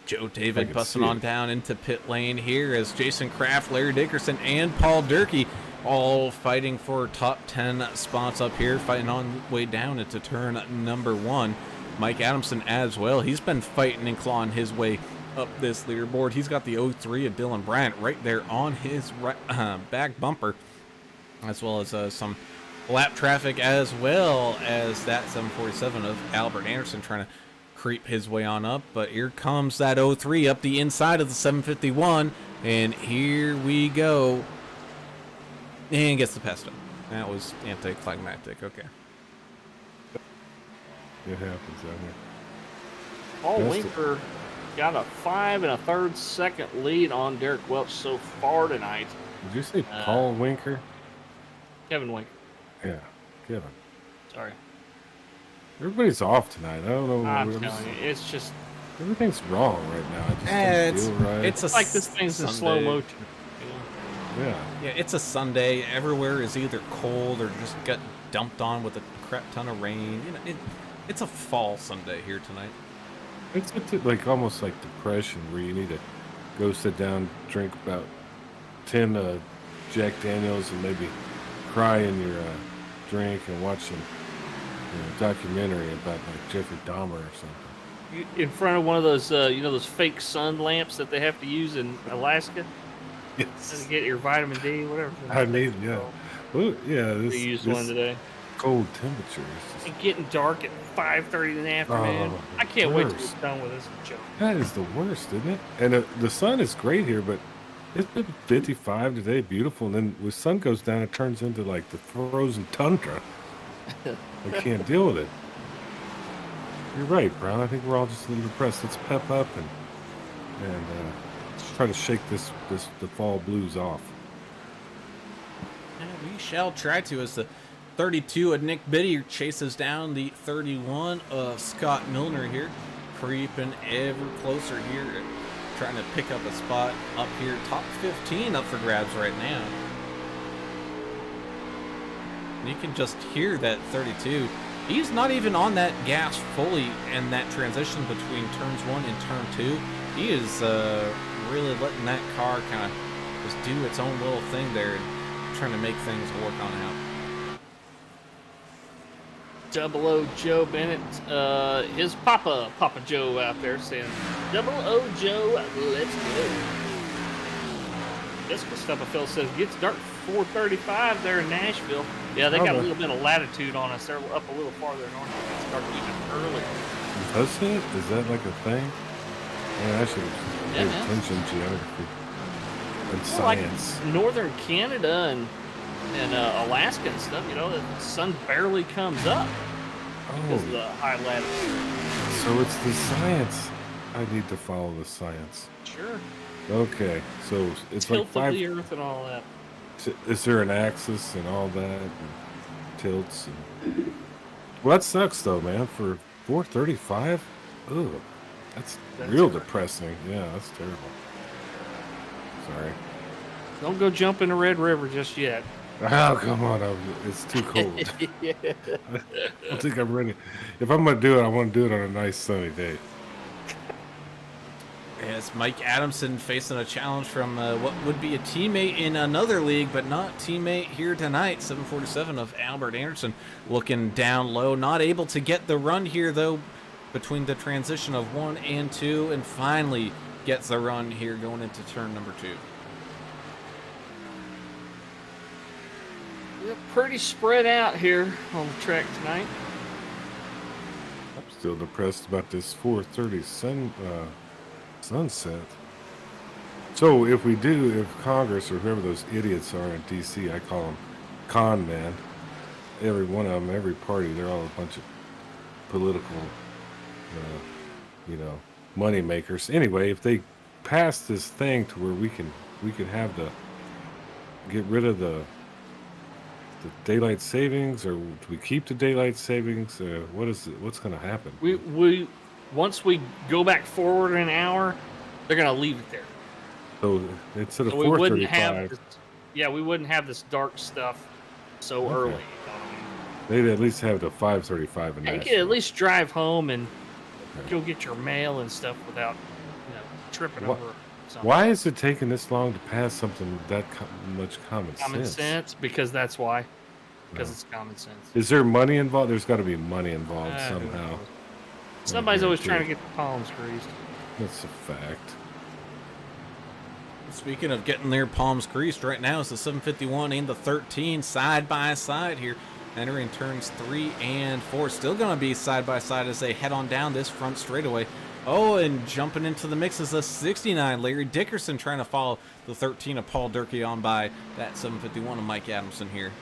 Joe David busting on down into pit lane here as Jason Kraft, Larry Dickerson, and Paul Durkee all fighting for top 10 spots up here, fighting on way down into turn number 1. Mike Adamson as well. He's been fighting and clawing his way up this leaderboard. He's got the 03 of Dylan Bryant right there on his back bumper, as well as some lap traffic, as well as that 747 of Albert Anderson trying to creep his way on up. But here comes that 03 up the inside of the 751, and here we go. And gets the pesto. That was anticlimactic. Okay. It happens out here. Paul Winker got a 5 1/3 second lead on Derek Welch so far tonight. Did you say Paul Winker? Kevin Winker. Yeah, Kevin. Sorry. Everybody's off tonight. I don't know. I'm telling you, it's just everything's wrong right now. I just don't feel right. It's like this thing's in slow motion. Yeah. Yeah, it's a Sunday. Everywhere is either cold or just got dumped on with a crap ton of rain. You know, it's a fall Sunday here tonight. It's like almost like depression, where you need to go sit down, drink about 10 Jack Daniels, and maybe cry in your drink and watch some documentary about like Jeffrey Dahmer or something. In front of one of those, those fake sun lamps that they have to use in Alaska. Yes. To get your vitamin D, whatever. I need, yeah. Well, yeah. We used one today. Cold temperatures. And getting dark at 5:30 in the afternoon. I can't wait to be done with this joke. That is the worst, isn't it? And the sun is great here, but it's been 55 today, beautiful. And then when the sun goes down, it turns into like the frozen tundra. I can't deal with it. You're right, Brown. I think we're all just a little depressed. Let's pep up and try to shake the fall blues off. And we shall try to, as the 32 of Nick Biddy chases down the 31 of Scott Milner here, creeping ever closer here, trying to pick up a spot up here. Top 15 up for grabs right now. And you can just hear that 32. He's not even on that gas fully in that transition between turns 1 and turn 2. He is really letting that car kind of just do its own little thing there and trying to make things work on out. Double O Joe Bennett, his Papa Joe out there saying, Double O Joe, let's go. Jessica Stubblefield says, gets dark 4:35 there in Nashville. Yeah, they got a little bit of latitude on us. They're up a little farther north. It gets dark even earlier. Does it? Is that like a thing? Yeah, I should pay attention to geography and science. Like northern Canada and Alaska and stuff, you know, the sun barely comes up because of the high latitude. So it's the science. I need to follow the science. Sure. Okay, so it's tilt like 5 of the earth and all that. Is there an axis and all that, and tilts? And... Well, that sucks though, man. For 4:35, ugh, that's real depressing. Yeah, that's terrible. Sorry. Don't go jump in the Red River just yet. Oh, come on. It's too cold. I don't think I'm ready. If I'm going to do it, I want to do it on a nice sunny day. As Mike Adamson facing a challenge from what would be a teammate in another league, but not teammate here tonight. 747 of Albert Anderson looking down low. Not able to get the run here, though, between the transition of 1 and 2, and finally gets the run here going into turn number 2. We're pretty spread out here on the track tonight. I'm still depressed about this 4:30 sunset. So if Congress or whoever those idiots are in DC, I call them con men, every one of them, every party, they're all a bunch of political, money makers. Anyway, if they pass this thing to where we can get rid of the daylight savings, or do we keep the daylight savings? What's going to happen? We once we go back forward an hour, they're going to leave it there. So instead of 4:35, we wouldn't have this dark stuff so early. They'd at least have the 5:35 in You can at least drive home and go get your mail and stuff without tripping over something. Why is it taking this long to pass something with that much common sense? Common sense, because that's why. Because it's common sense. Is there money involved? There's got to be money involved somehow. Somebody's always trying to get the palms greased. That's a fact. Speaking of getting their palms greased, right now it's the 751 and the 13 side by side here, entering turns 3 and 4. Still going to be side by side as they head on down this front straightaway. Oh, and jumping into the mix is the 69, Larry Dickerson, trying to follow the 13 of Paul Durkee on by that 751 of Mike Adamson here.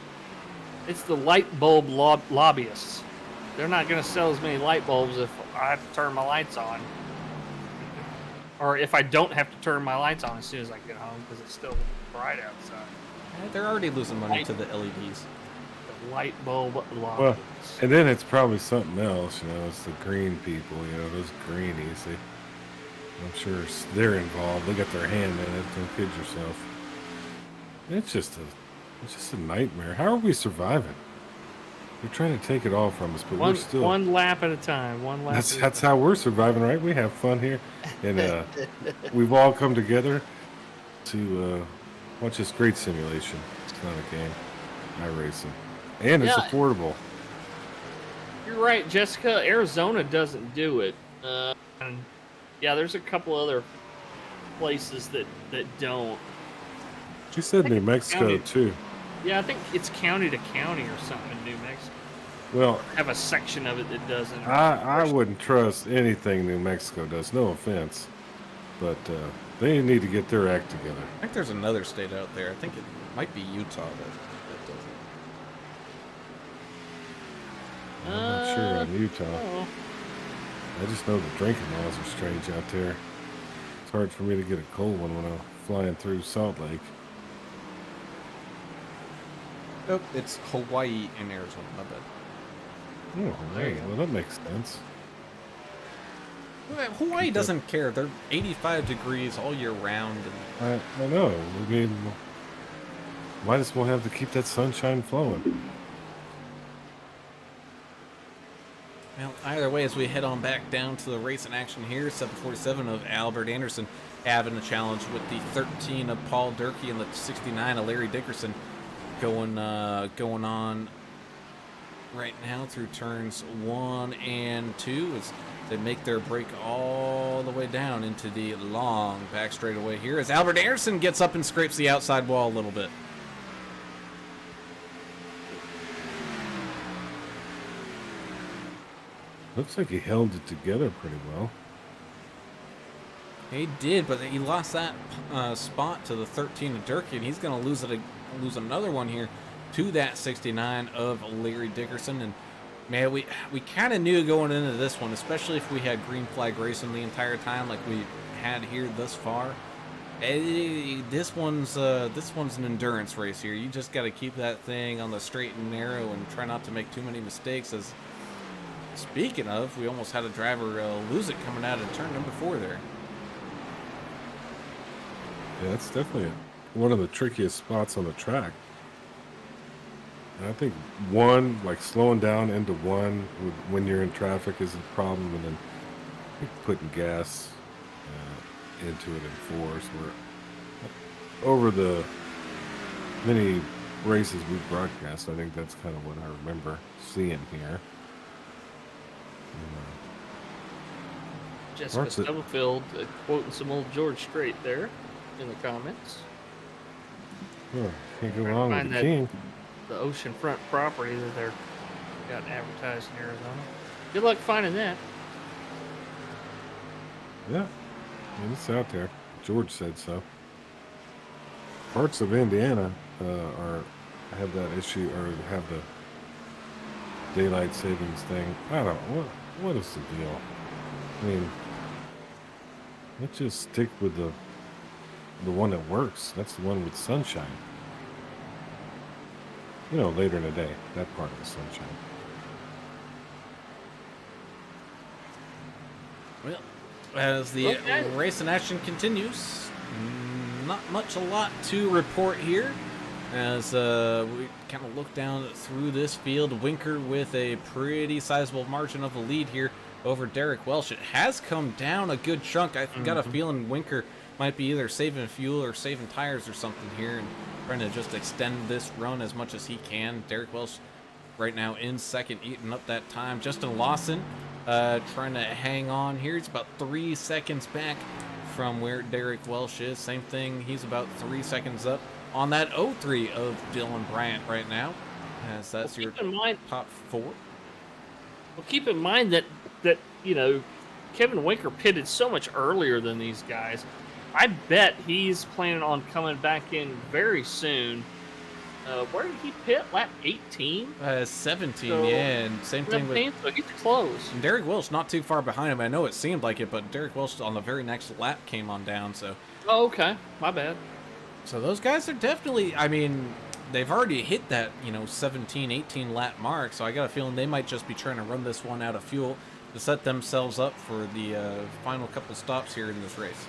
It's the light bulb lobbyists. They're not going to sell as many light bulbs if I have to turn my lights on. Or if I don't have to turn my lights on as soon as I get home because it's still bright outside. They're already losing money to the LEDs. The light bulb lobbyists. Well, and then it's probably something else, it's the green people, those greenies. I'm sure they're involved. They got their hand in it. Don't kid yourself. It's just a nightmare. How are we surviving? They're trying to take it all from us, but we're still one lap at a time. That's how we're surviving, right? We have fun here, and we've all come together to watch this great simulation. It's not a game, iRacing, and it's affordable. You're right, Jessica. Arizona doesn't do it. And there's a couple other places that don't. She said New Mexico too. Yeah, I think it's county to county or something in New Mexico. Well, have a section of it that doesn't. I wouldn't trust anything New Mexico does. No offense, but they need to get their act together. I think there's another state out there. I think it might be Utah that does it. I'm not sure on Utah. I just know the drinking laws are strange out there. It's hard for me to get a cold one when I'm flying through Salt Lake. Oh, it's Hawaii and Arizona. My bad. Oh, hey, well, that makes sense. Well, Hawaii doesn't care. They're 85 degrees all year round. I know. I mean, might as well have to keep that sunshine flowing. Well, either way, as we head on back down to the race in action here, 747 of Albert Anderson having a challenge with the 13 of Paul Durkee and the 69 of Larry Dickerson going on right now through turns 1 and 2 as they make their break all the way down into the long back straightaway here as Albert Anderson gets up and scrapes the outside wall a little bit. Looks like he held it together pretty well. He did, but he lost that spot to the 13 of Durkee, and he's going to lose another one here to that 69 of Larry Dickerson. And man, we kind of knew going into this one, especially if we had green flag racing the entire time like we had here thus far. This one's an endurance race here. You just got to keep that thing on the straight and narrow and try not to make too many mistakes. As speaking of, we almost had a driver lose it coming out of turn number 4 there. Yeah, that's definitely one of the trickiest spots on the track. And I think like slowing down into one when you're in traffic is a problem, and then putting gas into it in 4s. Where over the many races we broadcast, I think that's kind of what I remember seeing here. Jessica Stubblefield quoting some old George Strait there in the comments. Oh, can't go wrong with the king. The oceanfront property that they're got advertised in Arizona. Good luck finding that. Yeah, I mean, it's out there. George said so. Parts of Indiana have that issue, or have the daylight savings thing. I don't know. What is the deal? I mean, let's just stick with the one that works. That's the one with sunshine. You know, later in the day, that part of the sunshine. Well, as the race in action continues, not a lot to report here. As we kind of look down through this field, Winker with a pretty sizable margin of a lead here over Derek Welsh. It has come down a good chunk. I've got a feeling Winker might be either saving fuel or saving tires or something here and trying to just extend this run as much as he can. Derek Welsh right now in second, eating up that time. Justin Lawson trying to hang on here. He's about 3 seconds back from where Derek Welsh is. Same thing, he's about 3 seconds up on that 03 of Dylan Bryant right now, as that's your top 4. Well, keep in mind that you know, Kevin Winker pitted so much earlier than these guys. I bet he's planning on coming back in very soon. Where did he pit? Lap 18? 17, so, yeah, and same thing with... So he's close. And Derek Welsh not too far behind him. I know it seemed like it, but Derek Welsh on the very next lap came on down, so... Oh, okay. My bad. So those guys are definitely... I mean, they've already hit that, 17, 18 lap mark, so I got a feeling they might just be trying to run this one out of fuel to set themselves up for the final couple stops here in this race.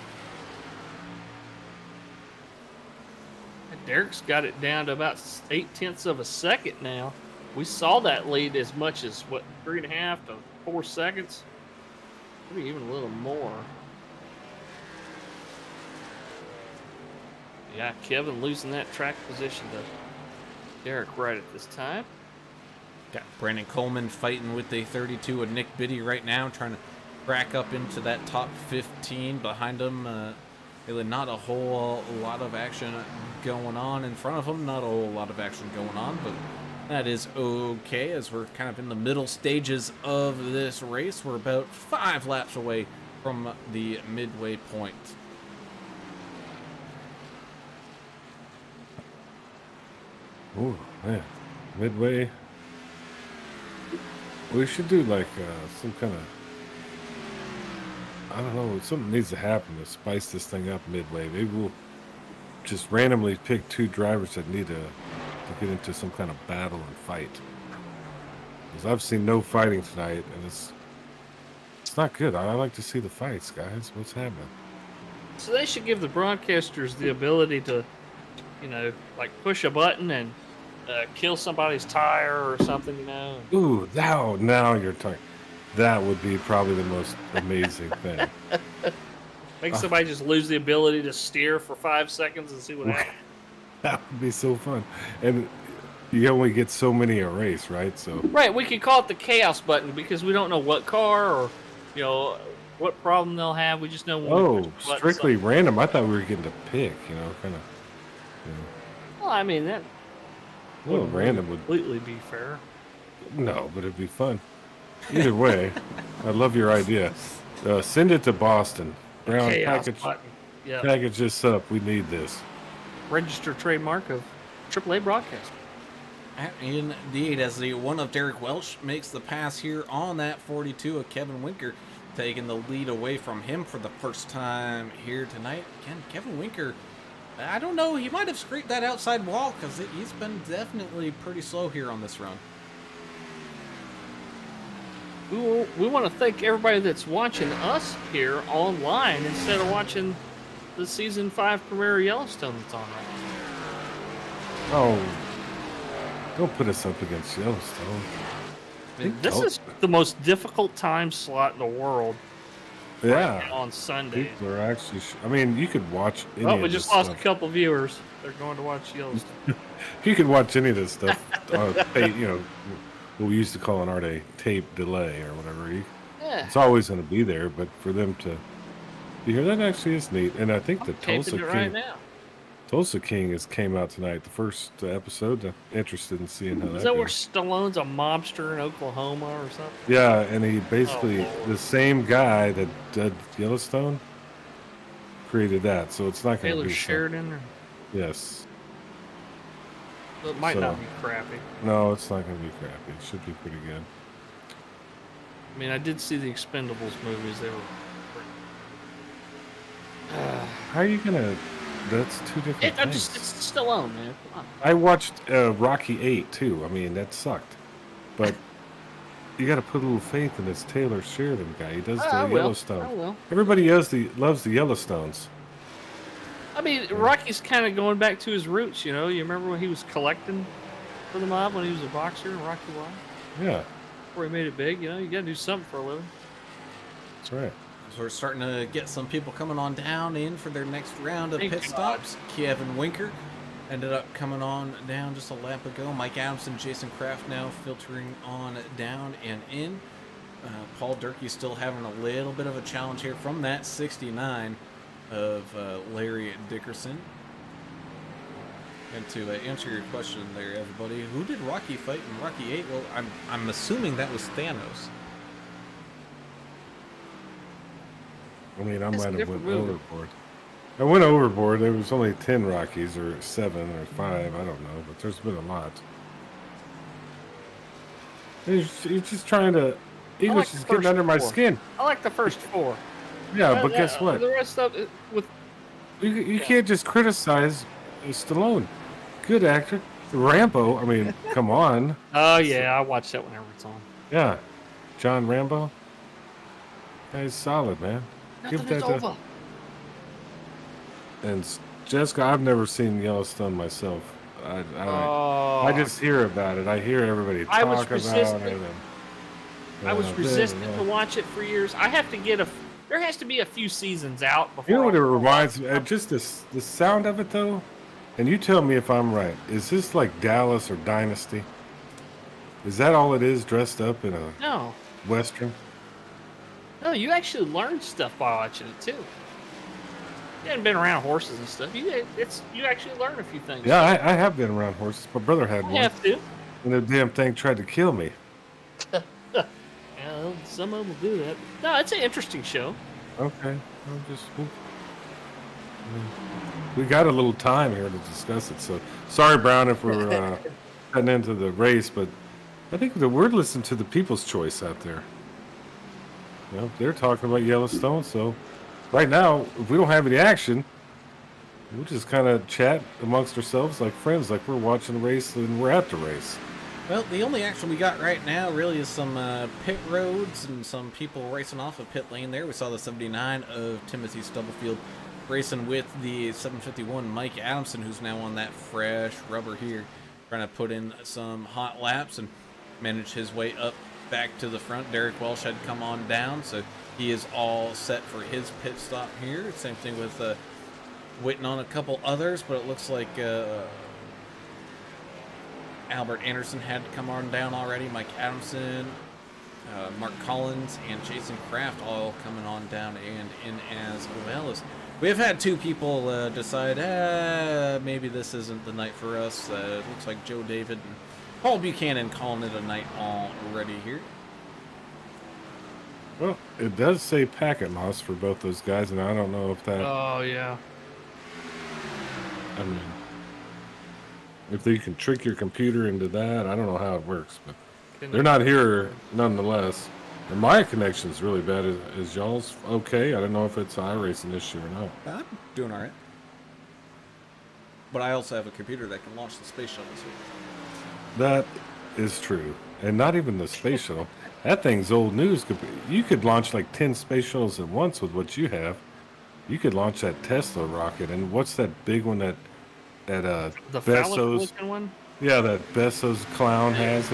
Derek's got it down to about 0.8 of a second now. We saw that lead as much as, 3.5 to 4 seconds? Maybe even a little more. Yeah, Kevin losing that track position to Derek right at this time. Got Brandon Coleman fighting with the 32 of Nick Biddy right now, trying to crack up into that top 15 behind him. Really not a whole lot of action going on in front of him. Not a whole lot of action going on, but that is okay as we're kind of in the middle stages of this race. We're about 5 laps away from the midway point. Oh, man. Midway. We should do like some kind of, I don't know, something needs to happen to spice this thing up midway. Maybe we'll just randomly pick 2 drivers that need to get into some kind of battle and fight. Because I've seen no fighting tonight, and it's not good. I like to see the fights, guys. What's happening? So they should give the broadcasters the ability to, like push a button and kill somebody's tire or something, Ooh, now you're talking. That would be probably the most amazing thing. Make somebody just lose the ability to steer for 5 seconds and see what happens. That would be so fun. And you only get so many a race, right? So right, we could call it the chaos button because we don't know what car or what problem they'll have. We just know when strictly random. I thought we were getting to pick, kind of. Well, I mean that. Well, random would completely be fair. No, but it'd be fun. Either way, I love your idea. Send it to Boston. Brown, package this up. We need this. Register trademark of AAA broadcast. Indeed, as the one of Derek Welch makes the pass here on that 42 of Kevin Winker, taking the lead away from him for the first time here tonight. Again, Kevin Winker, I don't know, he might have scraped that outside wall because he's been definitely pretty slow here on this run. We want to thank everybody that's watching us here online instead of watching the season 5 premiere of Yellowstone that's on right now. Oh, don't put us up against Yellowstone. I mean, this is the most difficult time slot in the world. Yeah. Right now on Sunday. People are actually. I mean, you could watch. We just lost a couple viewers. They're going to watch Yellowstone. You could watch any of this stuff. What we used to call in our day tape delay or whatever. It's always going to be there, but for them to hear that actually is neat. And I think the Tulsa King came out tonight. The first episode. I'm interested in seeing how is that that where goes. Stallone's a mobster in Oklahoma or something? Yeah, and he basically the same guy that did Yellowstone created that, so it's not going to Taylor be Sheridan. Yes. So it might not be crappy. No, it's not going to be crappy. It should be pretty good. I mean, I did see the Expendables movies. They were. How are you gonna? That's two different things. It's Stallone, man. Come on. I watched Rocky 8 too. I mean, that sucked, but you got to put a little faith in this Taylor Sheridan guy. He does the Yellowstone. I will. Everybody loves the Yellowstones. I mean, Rocky's kind of going back to his roots. You remember when he was collecting for the mob when he was a boxer in Rocky Wild? Yeah. Before he made it big, you got to do something for a living. That's right. So we're starting to get some people coming on down in for their next round of pit stops. Kevin Winker ended up coming on down just a lap ago. Mike Adamson, Jason Kraft now filtering on down and in. Paul Durkee still having a little bit of a challenge here from that 69 of Larry Dickerson. And to answer your question there, everybody, who did Rocky fight in Rocky 8? Well, I'm assuming that was Thanos. I mean, I might have went overboard. I went overboard. There was only 10 Rockies, or 7, or 5. I don't know, but there's been a lot. He's just trying to. English is getting under my skin. I like the first 4. Yeah, but guess what? The rest of it with you can't just criticize Stallone. Good actor. Rambo. I mean, come on. Oh yeah, I watch that whenever it's on. Yeah, John Rambo. Guy's solid, man. Nothing is over. And Jessica, I've never seen Yellowstone myself. I just hear about it. I hear everybody talk about it. I was resistant to watch it for years. I have to get there has to be a few seasons out before. You know what it reminds me? Just the sound of it, though. And you tell me if I'm right. Is this like Dallas or Dynasty? Is that all it is, dressed up in a Western? No, you actually learn stuff by watching it too. You haven't been around horses and stuff. You actually learn a few things. Yeah, I have been around horses. My brother had one. You have to. And the damn thing tried to kill me. Well, some of them will do that. No, it's an interesting show. Okay. We got a little time here to discuss it. So sorry, Brown, if we're cutting into the race, but I think that we're listening to the people's choice out there. They're talking about Yellowstone. So right now, if we don't have any action, We'll just kind of chat amongst ourselves like friends, like we're watching the race and we're at the race. Well, the only action we got right now really is some pit roads and some people racing off of pit lane there. We saw the 79 of Timothy Stubblefield racing with the 751 Mike Adamson, who's now on that fresh rubber here, trying to put in some hot laps and manage his way up back to the front. Derek Welsh had come on down, so he is all set for his pit stop here. Same thing with waiting on a couple others, but it looks like Albert Anderson had come on down already. Mike Adamson, Mark Collins, and Jason Kraft all coming on down and in as well. As we have had two people decide, maybe this isn't the night for us. It looks like Joe David and Paul Buchanan calling it a night already here. Well, it does say packet loss for both those guys, and I don't know if that... Oh, yeah. I mean, if you can trick your computer into that, I don't know how it works, but they're not here nonetheless. And my connection's really bad. Is y'all's okay? I don't know if it's an iRacing issue or not. I'm doing all right. But I also have a computer that can launch the space shuttles with. That is true. And not even the space shuttle. That thing's old news. You could launch like 10 space shuttles at once with what you have. You could launch that Tesla rocket. And what's that big one that the Bezos one? Yeah, that Bezos clown has.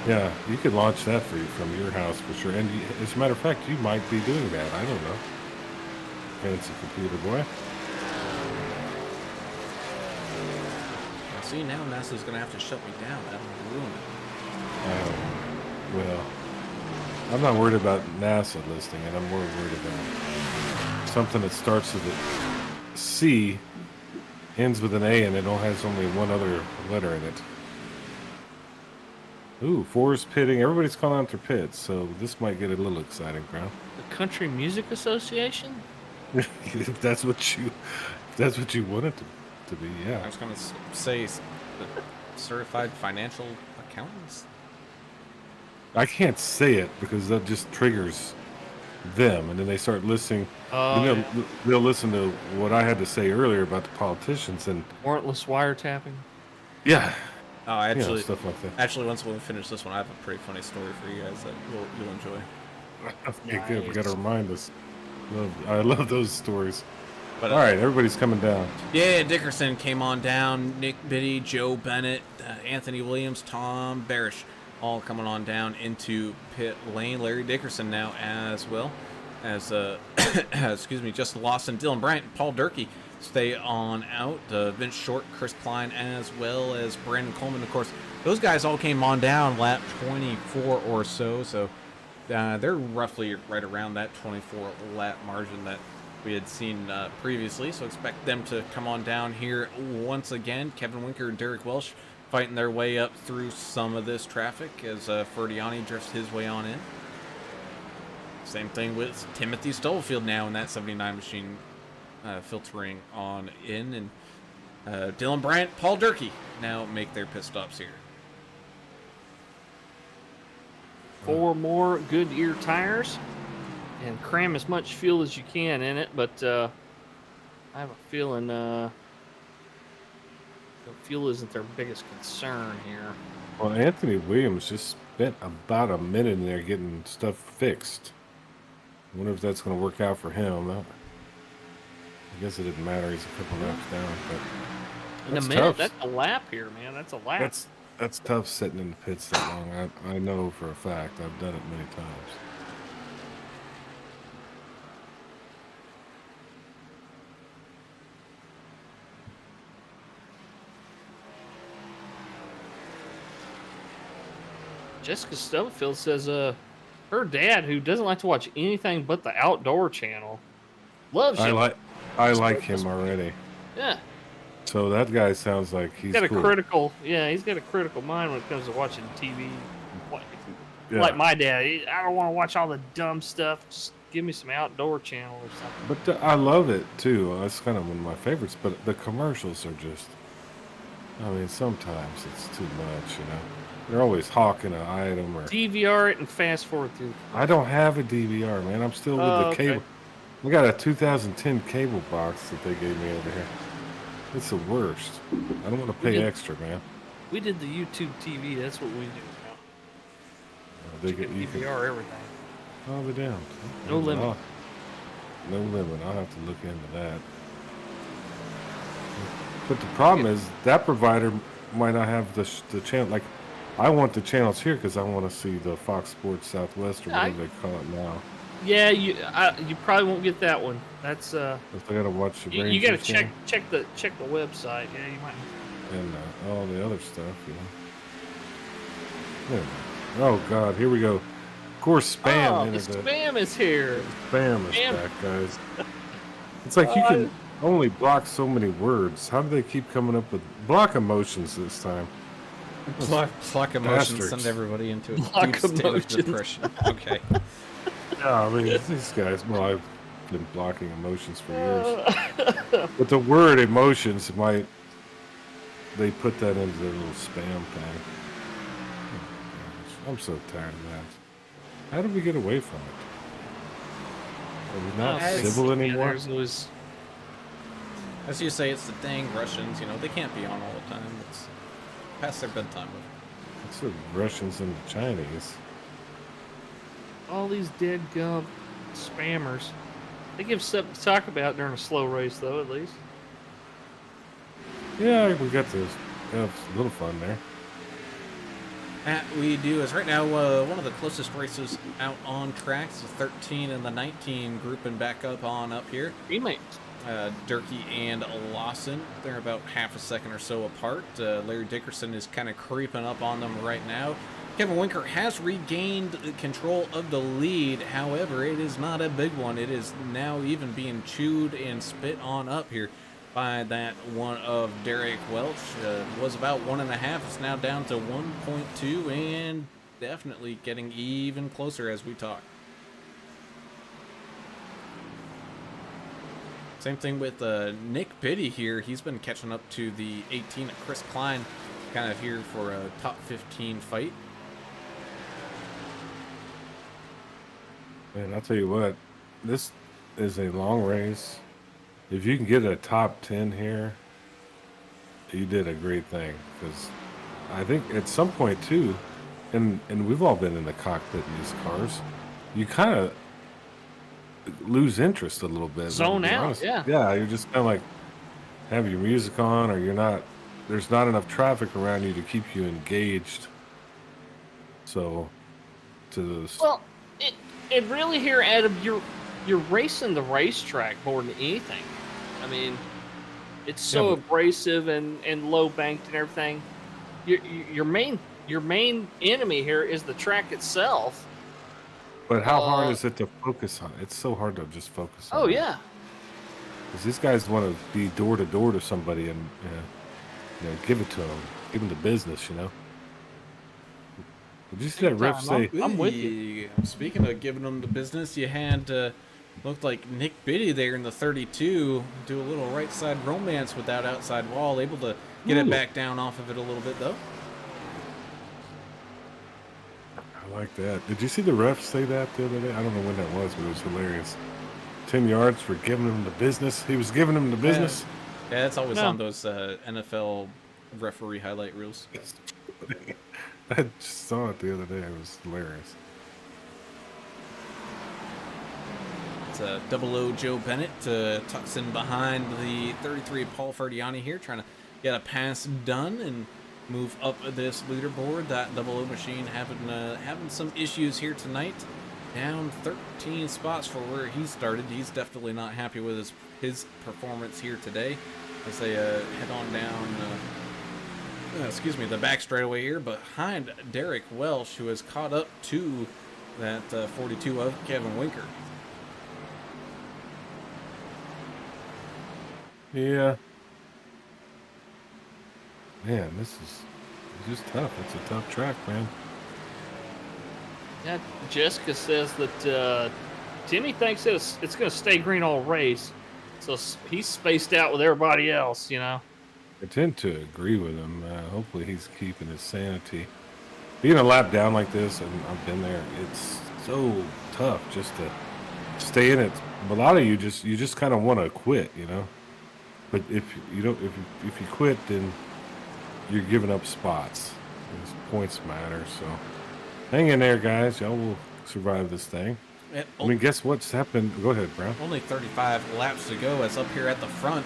Yeah, you could launch that from your house for sure. And as a matter of fact, you might be doing that. I don't know. Fancy computer boy. See, now NASA's going to have to shut me down. That'll ruin it. Well, I'm not worried about NASA listing it. I'm more worried about something that starts with a C, ends with an A, and it has only one other letter in it. Ooh, Forest pitting. Everybody's calling out their pits, so this might get a little exciting, Brown. The Country Music Association? if that's what you want it to be, yeah. I was going to say certified financial accountants. I can't say it because that just triggers them, and then they start listening. They'll listen to what I had to say earlier about the politicians and warrantless wiretapping. Yeah. Oh, actually, stuff like that. Actually, once we finish this one, I have a pretty funny story for you guys that you'll enjoy. Okay, good. We got to remind us. I love those stories. But all right, everybody's coming down. Yeah, Dickerson came on down. Nick Biddy, Joe Bennett, Anthony Williams, Tom Barish, all coming on down into pit lane. Larry Dickerson now as well as excuse me, Justin Lawson, Dylan Bryant, Paul Durkee stay on out. Vince Short, Chris Klein, as well as Brandon Coleman. Of course, those guys all came on down lap 24 or so. So they're roughly right around that 24 lap margin that we had seen previously. So expect them to come on down here once again. Kevin Winker and Derek Welsh fighting their way up through some of this traffic as Ferdiani drifts his way on in. Same thing with Timothy Stubblefield now in that 79 machine filtering on in. And Dylan Bryant, Paul Durkee now make their pit stops here. 4 more Goodyear tires and cram as much fuel as you can in it, but I have a feeling fuel isn't their biggest concern here. Well, Anthony Williams just spent about a minute in there getting stuff fixed. I wonder if that's going to work out for him. I guess it didn't matter. He's a couple laps down, but in a minute, tough. That's a lap here, man. That's a lap. That's tough sitting in the pits that long. I know for a fact. I've done it many times. Jessica Stubblefield says her dad, who doesn't like to watch anything but the Outdoor Channel, loves him. I like him already. Yeah. So that guy sounds like he's got cool. He's got a critical mind when it comes to watching TV. Like my dad, I don't want to watch all the dumb stuff. Just give me some Outdoor Channel or something. But I love it too. That's kind of one of my favorites. But the commercials are just, I mean, sometimes it's too much, you know. They're always hawking an item or DVR it and fast forward through. I don't have a DVR, man. I'm still with the cable. We got a 2010 cable box that they gave me over here. It's the worst. I don't want to pay extra, man. We did the YouTube TV. That's what we do now. They get you DVR everything. Oh, they're down. No limit. No limit. I'll have to look into that. But the problem is that provider might not have the channel. Like, I want the channels here because I want to see the Fox Sports Southwest or whatever they call it now. Yeah, you probably won't get that one. That's I gotta watch the. You gotta check the website. Yeah, you might. And all the other stuff, Yeah. Oh God, here we go. Of course, spam. Oh, the spam is here. Spam is back, guys. It's like you can only block so many words. How do they keep coming up with block emotions this time? Block emotions send everybody into a deep state of depression. Okay. Yeah, I mean, these guys, well, I've been blocking emotions for years. But the word emotions they put that into their little spam thing. Oh, gosh, I'm so tired of that. How did we get away from it? Are we not civil anymore? As you say, it's the dang Russians. They can't be on all the time. It's past their bedtime. It's the Russians and the Chinese. All these dead gum spammers. They give something to talk about during a slow race, though, at least. Yeah, we got to have a little fun there. We do is right now one of the closest races out on tracks, the 13 and the 19 grouping back up here. Teammates. Durkee and Lawson, they're about half a second or so apart. Larry Dickerson is kind of creeping up on them right now. Kevin Winker has regained control of the lead. However, it is not a big one. It is now even being chewed and spit on up here by that one of Derek Welch. Was about 1.5. It's now down to 1.2 and definitely getting even closer as we talk. Same thing with Nick Biddy here. He's been catching up to the 18 at Chris Klein, kind of here for a top 15 fight. Man, I'll tell you what, this is a long race. If you can get a top 10 here, you did a great thing. Because I think at some point too, and we've all been in the cockpit in these cars, you kind of lose interest a little bit. Zone out, yeah. Yeah, you're just kind of like have your music on, or there's not enough traffic around you to keep you engaged. So, well, it really here, Adam, you're racing the racetrack more than anything. I mean, it's so abrasive and low banked and everything. Your main enemy here is the track itself. But how hard is it to focus on? It's so hard to just focus on. Oh, yeah. Because these guys want to be door to door to somebody and give it to them, give them the business, Did you see that ref say? I'm with you. Speaking of giving them the business, you had looked like Nick Biddy there in the 32 do a little right side romance with that outside wall, able to get it back down off of it a little bit though. I like that. Did you see the ref say that the other day? I don't know when that was, but it was hilarious. 10 yards for giving him the business. He was giving him the business. Yeah, it's always on those NFL referee highlight reels. I just saw it the other day. It was hilarious. It's a 00 Joe Bennett tucks in behind the 33 Paul Ferdiani here, trying to get a pass done and move up this leaderboard. That 00 machine having some issues here tonight. Down 13 spots for where he started. He's definitely not happy with his performance here today as they head on down the back straightaway here behind Derek Welsh, who has caught up to that 42 of Kevin Winker. Yeah. Man, this is just tough. It's a tough track, man. Yeah, Jessica says that Timmy thinks that it's going to stay green all race, so he's spaced out with everybody else, I tend to agree with him. Hopefully he's keeping his sanity. Being a lap down like this, and I've been there, it's so tough just to stay in it. A lot of you just kind of want to quit, But if you don't, if you quit, then you're giving up spots. Because points matter. So hang in there, guys. Y'all will survive this thing. I mean, guess what's happened? Go ahead, Brown. Only 35 laps to go. As up here at the front,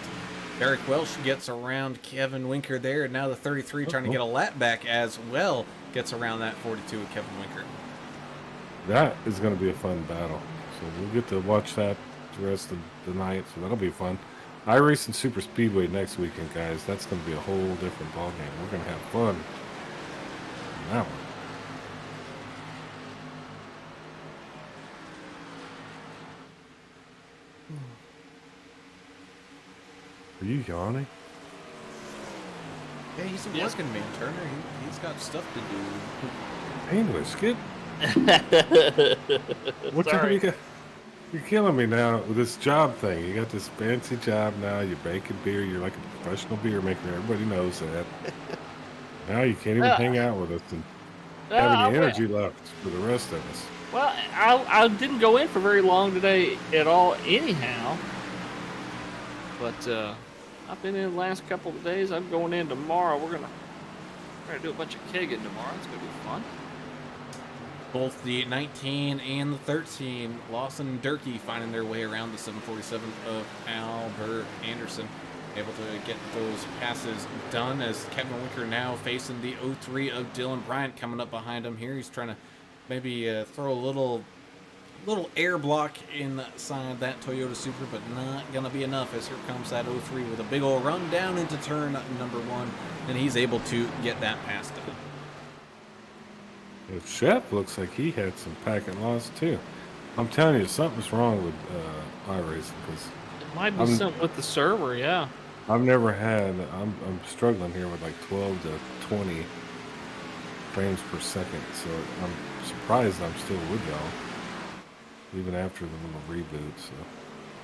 Derek Welsh gets around Kevin Winker there, and now the 33 trying to get a lap back as well gets around that 42 with Kevin Winker. That is going to be a fun battle. So we'll get to watch that the rest of the night. So that'll be fun. iRacing Super Speedway next weekend, guys. That's going to be a whole different ballgame. We're going to have fun on that one. Are you yawning? Yeah, he's a working man, Turner. He's got stuff to do. English, kid. What time you got? You're killing me now with this job thing. You got this fancy job now. You're baking beer. You're like a professional beer maker. Everybody knows that. Now you can't even hang out with us and have any energy left for the rest of us. Well, I didn't go in for very long today at all anyhow. But I've been in the last couple of days. I'm going in tomorrow. We're going to do a bunch of kegging tomorrow. It's going to be fun. Both the 19 and the 13, Lawson and Durkee finding their way around the 747 of Albert Anderson. Able to get those passes done as Kevin Winker now facing the 03 of Dylan Bryant coming up behind him here. He's trying to maybe throw a little air block inside that Toyota Supra, but not going to be enough as here comes that 03 with a big old run down into turn number 1, and he's able to get that pass done. The Chef looks like he had some packet loss too. I'm telling you, something's wrong with iRacing because it might be something with the server. Yeah, I've never had. I'm struggling here with like 12 to 20 frames per second. So I'm surprised I'm still with y'all even after the little reboot. So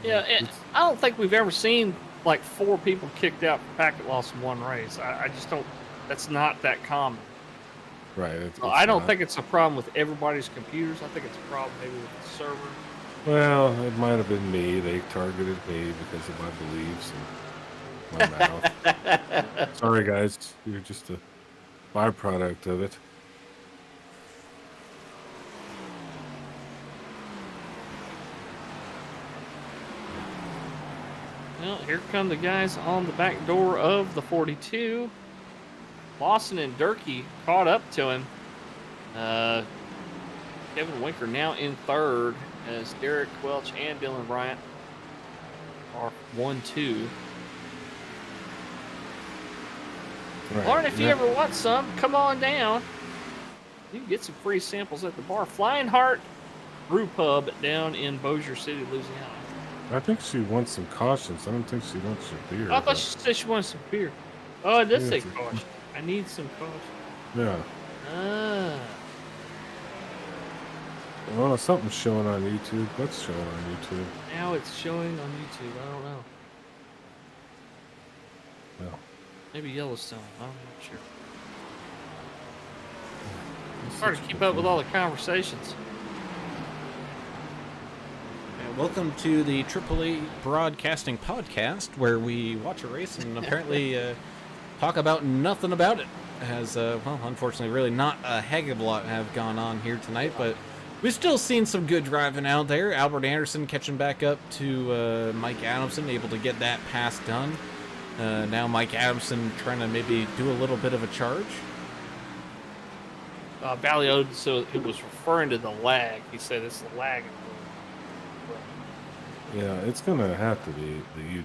yeah, I don't think we've ever seen like 4 people kicked out for packet loss in one race. I just don't. That's not that common. Right. I don't think it's a problem with everybody's computers. I think it's a problem maybe with the server. Well, it might have been me. They targeted me because of my beliefs and my mouth. Sorry, guys. You're just a byproduct of it. Well, here come the guys on the back door of the 42. Lawson and Durkee caught up to him. Kevin Winker now in third as Derek Welch and Dylan Bryant are 1-2. Right. Lauren, if you ever want some, come on down. You can get some free samples at the bar. Flying Heart Brew Pub down in Bossier City, Louisiana. I think she wants some cautions. I don't think she wants your beer. I thought she said she wanted some beer. Oh, it does say caution. I need some caution. Yeah. Well, something's showing on YouTube. What's showing on YouTube? Now it's showing on YouTube. I don't know. Well, maybe Yellowstone. I'm not sure. It's hard to keep up with all the conversations. Welcome to the AAA Broadcasting Podcast, where we watch a race and apparently talk about nothing about it. As, well, unfortunately, really not a heck of a lot have gone on here tonight, but we've still seen some good driving out there. Albert Anderson catching back up to Mike Adamson, able to get that pass done. Now Mike Adamson trying to maybe do a little bit of a charge. Balliode, so it was referring to the lag. He said it's the lag. Yeah, it's gonna have to be the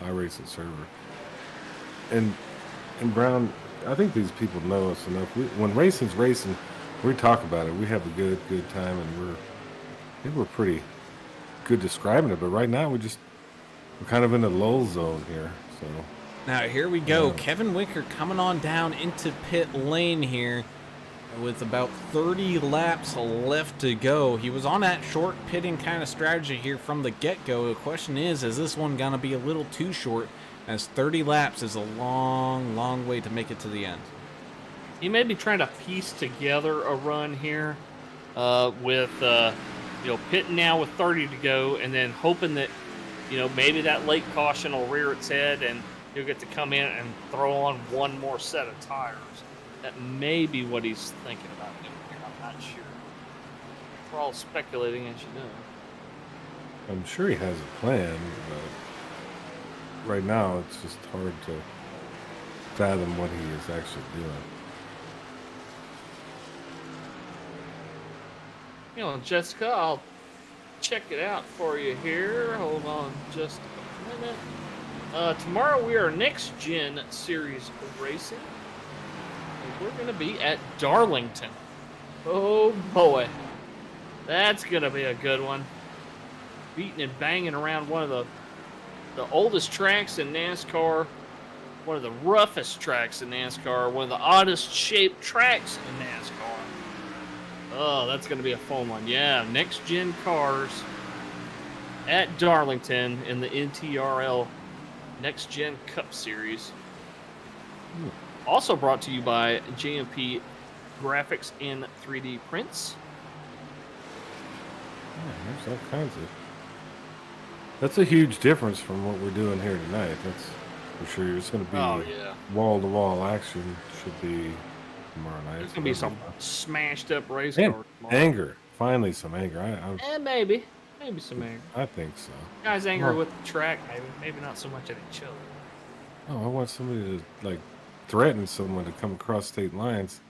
iRacing server. And Brown, I think these people know us enough. When racing's racing, we talk about it. We have a good time, and we're pretty good describing it. But right now, we're kind of in the lull zone here. So now here we go. Kevin Winker coming on down into pit lane here with about 30 laps left to go. He was on that short pitting kind of strategy here from the get-go. The question is this one gonna be a little too short, as 30 laps is a long way to make it to the end? He may be trying to piece together a run here with pitting now with 30 to go, and then hoping that maybe that late caution will rear its head and you'll get to come in and throw on one more set of tires. That may be what he's thinking about doing here. I'm not sure. We're all speculating, as you know. I'm sure he has a plan, but right now it's just hard to fathom what he is actually doing. Jessica, I'll check it out for you here. Hold on just a minute. Tomorrow we are Next Gen Series racing. And we're going to be at Darlington. Oh boy. That's going to be a good one. Beating and banging around one of the oldest tracks in NASCAR. One of the roughest tracks in NASCAR. One of the oddest shaped tracks in NASCAR. Oh, that's going to be a fun one. Yeah, Next Gen cars at Darlington in the NTRL Next Gen Cup Series. Also brought to you by JMP Graphics and 3D Prints. Yeah, there's all kinds of... That's a huge difference from what we're doing here tonight. That's for sure. It's going to be wall-to-wall action. Should be tomorrow night. There's going to be some smashed up race and cars tomorrow. Anger. Finally some anger. Maybe some anger. I think so. Guys angry with the track, maybe not so much at each other. Oh, I want somebody to threaten someone to come across state lines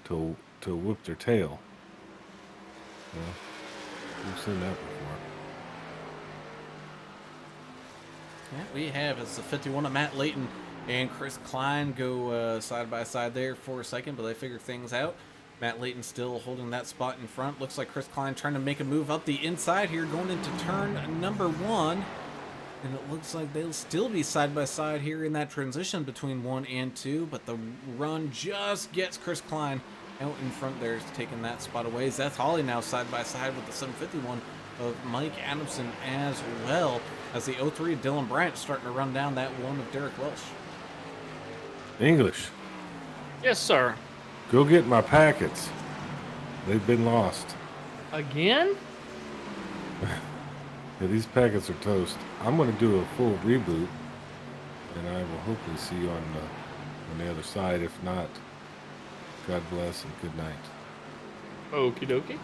to whip their tail. Yeah, we've seen that before. Yeah, we have. It's the 51 of Matt Layton and Chris Klein go side by side there for a second, but they figure things out. Matt Layton still holding that spot in front. Looks like Chris Klein trying to make a move up the inside here, going into turn number 1. And it looks like they'll still be side by side here in that transition between 1 and 2, but the run just gets Chris Klein out in front there, taking that spot away. Seth Hawley now side by side with the 751 of Mike Adamson as well, as the 03 of Dylan Bryant starting to run down that one of Derek Welsh. English. Yes, sir. Go get my packets. They've been lost. Again? Yeah, these packets are toast. I'm going to do a full reboot, and I will hopefully see you on the other side. If not, God bless and good night. Okie dokie.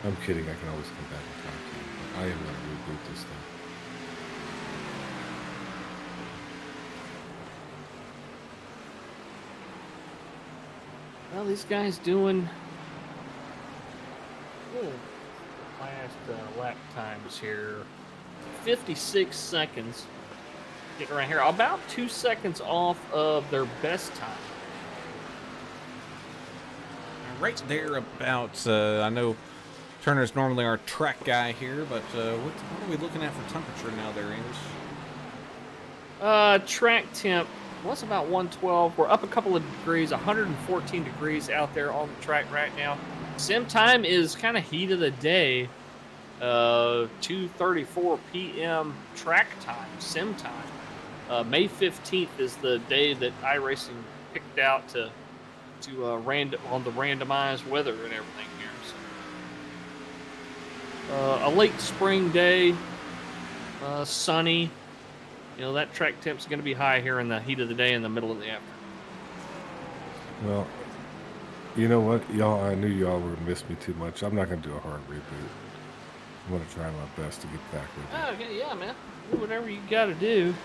I'm kidding. I can always come back and talk to you. But I am going to reboot this thing. Well, these guys doing last lap times here. 56 seconds. Getting right here. About 2 seconds off of their best time. Right there about, I know Turner's normally our track guy here, but what are we looking at for temperature now there, English? Track temp was about 112. We're up a couple of degrees, 114 degrees out there on the track right now. Sim time is kind of heat of the day. 2:34 p.m. track time, sim time. May 15th is the day that iRacing picked out to on the randomized weather and everything here. So, a late spring day, sunny. That track temp's going to be high here in the heat of the day in the middle of the afternoon. Well, you know what, y'all? I knew y'all were going to miss me too much. I'm not going to do a hard reboot. I'm going to try my best to get back with you. Okay, yeah, man. Do whatever you got to do.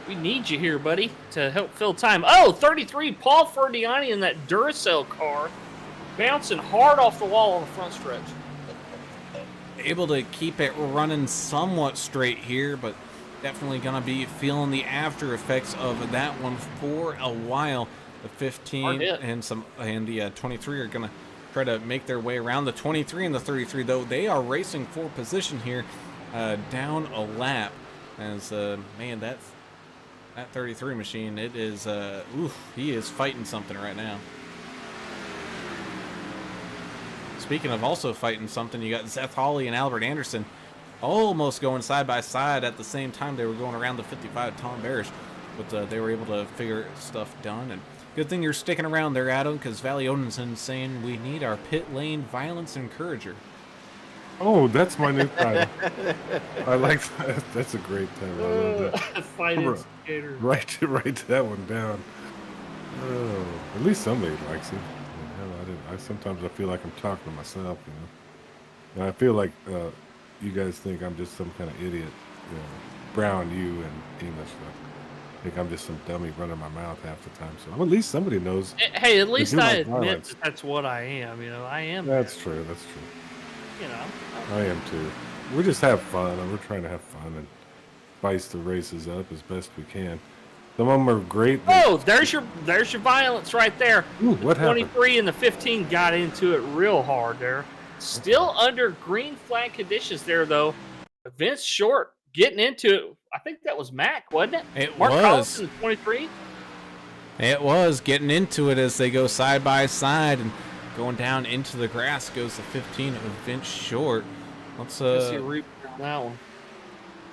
We need you here, buddy, to help fill time. Oh, 33, Paul Ferdiani in that Duracell car, bouncing hard off the wall on the front stretch. Able to keep it running somewhat straight here, but definitely going to be feeling the after effects of that one for a while. The 15 and the 23 are going to try to make their way around. The 23 and the 33, though, they are racing for position here, down a lap. As man, that 33 machine, it is he is fighting something right now. Speaking of also fighting something, you got Seth Hawley and Albert Anderson almost going side by side at the same time. They were going around the 55 Tom Barish, but they were able to figure stuff done. And Good thing you're sticking around there, Adam, because Valley Odinson saying we need our pit lane violence encourager. Oh, that's my new title. I like that. That's a great title. I love that. Fight instigator. Write that one down. Oh, at least somebody likes it. I sometimes I feel like I'm talking to myself, you know. And I feel like you guys think I'm just some kind of idiot, you know, Brown, you, and English. I think I'm just some dummy running my mouth half the time. So at least somebody knows. Hey, at least I admit violence. that's what I am. You know, I am. That's true. That's true. You know, I am too. We just have fun, and we're trying to have fun and spice the races up as best we can. Some of them are great. Oh, there's your violence right there. Ooh, what happened? 23 and the 15 got into it real hard there. Still under green flag conditions there though. Vince Short getting into it. I think that was Mac, wasn't it? It Mark was. Collins in the 23. It was getting into it as they go side by side and going down into the grass goes the 15 of Vince Short. Let's see a replay on that one.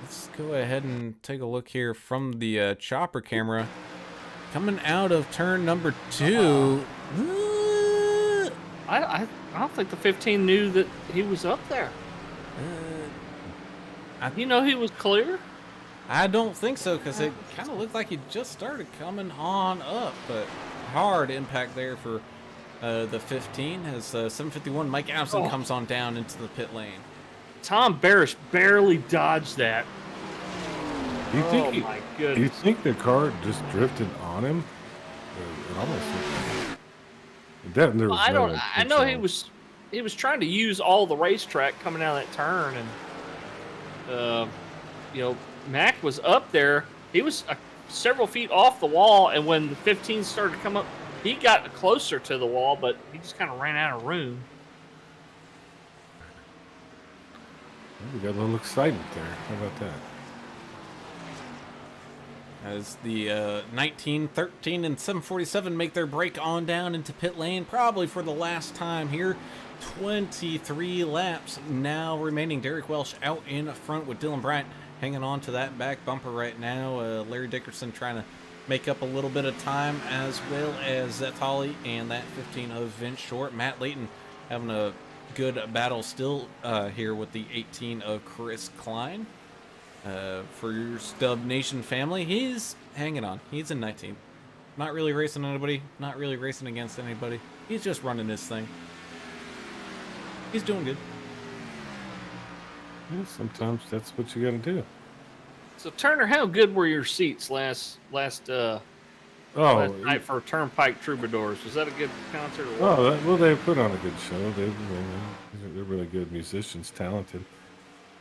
Let's go ahead and take a look here from the chopper camera. Coming out of turn number 2. I don't think the 15 knew that he was up there. You know he was clear? I don't think so, because it kind of looked like he just started coming on up, but hard impact there for the 15 as 751 Mike Allison comes on down into the pit lane. Tom Barish barely dodged that. My goodness. You think the car just drifted on him? It almost looked like it. I know he was trying to use all the racetrack coming out of that turn, and you know, Mac was up there. He was several feet off the wall, and when the 15 started to come up, he got closer to the wall, but he just kind of ran out of room. We got a little excitement there. How about that? As the 19, 13, and 747 make their break on down into pit lane, probably for the last time here. 23 laps now remaining. Derek Welsh out in front with Dylan Bryant hanging on to that back bumper right now. Larry Dickerson trying to make up a little bit of time, as well as Zetali and that 15 of Vince Short. Matt Layton having a good battle still here with the 18 of Chris Klein. For your Stub Nation family, he's hanging on. He's in 19. Not really racing anybody, not really racing against anybody. He's just running his thing. He's doing good. Yeah, sometimes that's what you gotta do. So Turner, how good were your seats last night for Turnpike Troubadours? Was that a good concert? Well, they put on a good show. They're really good musicians, talented.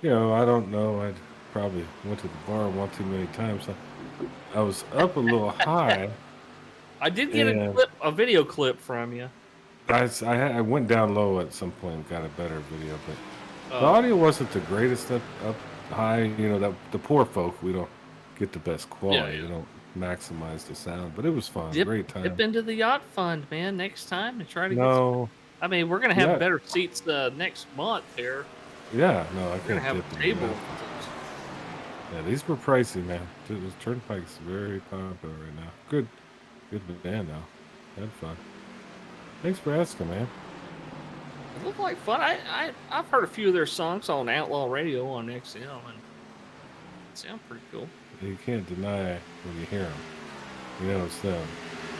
You know, I don't know. I probably went to the bar one too many times. I was up a little high. I did get a video clip from you. I went down low at some point and got a better video, but the audio wasn't the greatest up high. You know, that the poor folk, we don't get the best quality. We don't maximize the sound, but it was fun. Great time. Dip into the yacht fund, man. Next time and try to get. I mean, we're gonna have better seats next month here. Yeah, no, I can't have a table. Yeah, these were pricey, man. The Turnpike's very popular right now. Good band though. Had fun. Thanks for asking, man. It looked like fun. I've heard a few of their songs on Outlaw Radio on XM, and it sounds pretty cool. You can't deny when you hear them. You know it's them.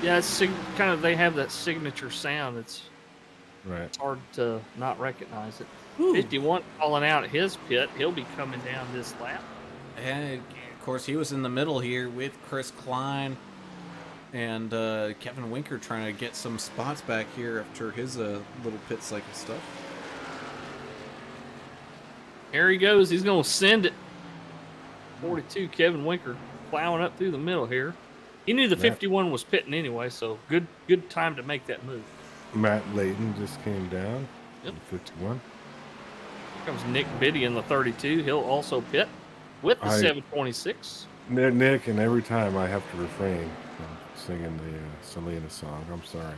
Yeah, it's kind of, they have that signature sound. It's hard to not recognize it. Ooh. 51 calling out at his pit. He'll be coming down this lap. And of course, he was in the middle here with Chris Klein and Kevin Winker trying to get some spots back here after his little pit cycle stuff. Here he goes. He's going to send it. 42, Kevin Winker plowing up through the middle here. He knew the 51 was pitting anyway, so good time to make that move. Matt Layton just came down. Yep. 51. Here comes Nick Biddy in the 32. He'll also pit with the 726. Nick, and every time I have to refrain from singing the Selena song. I'm sorry.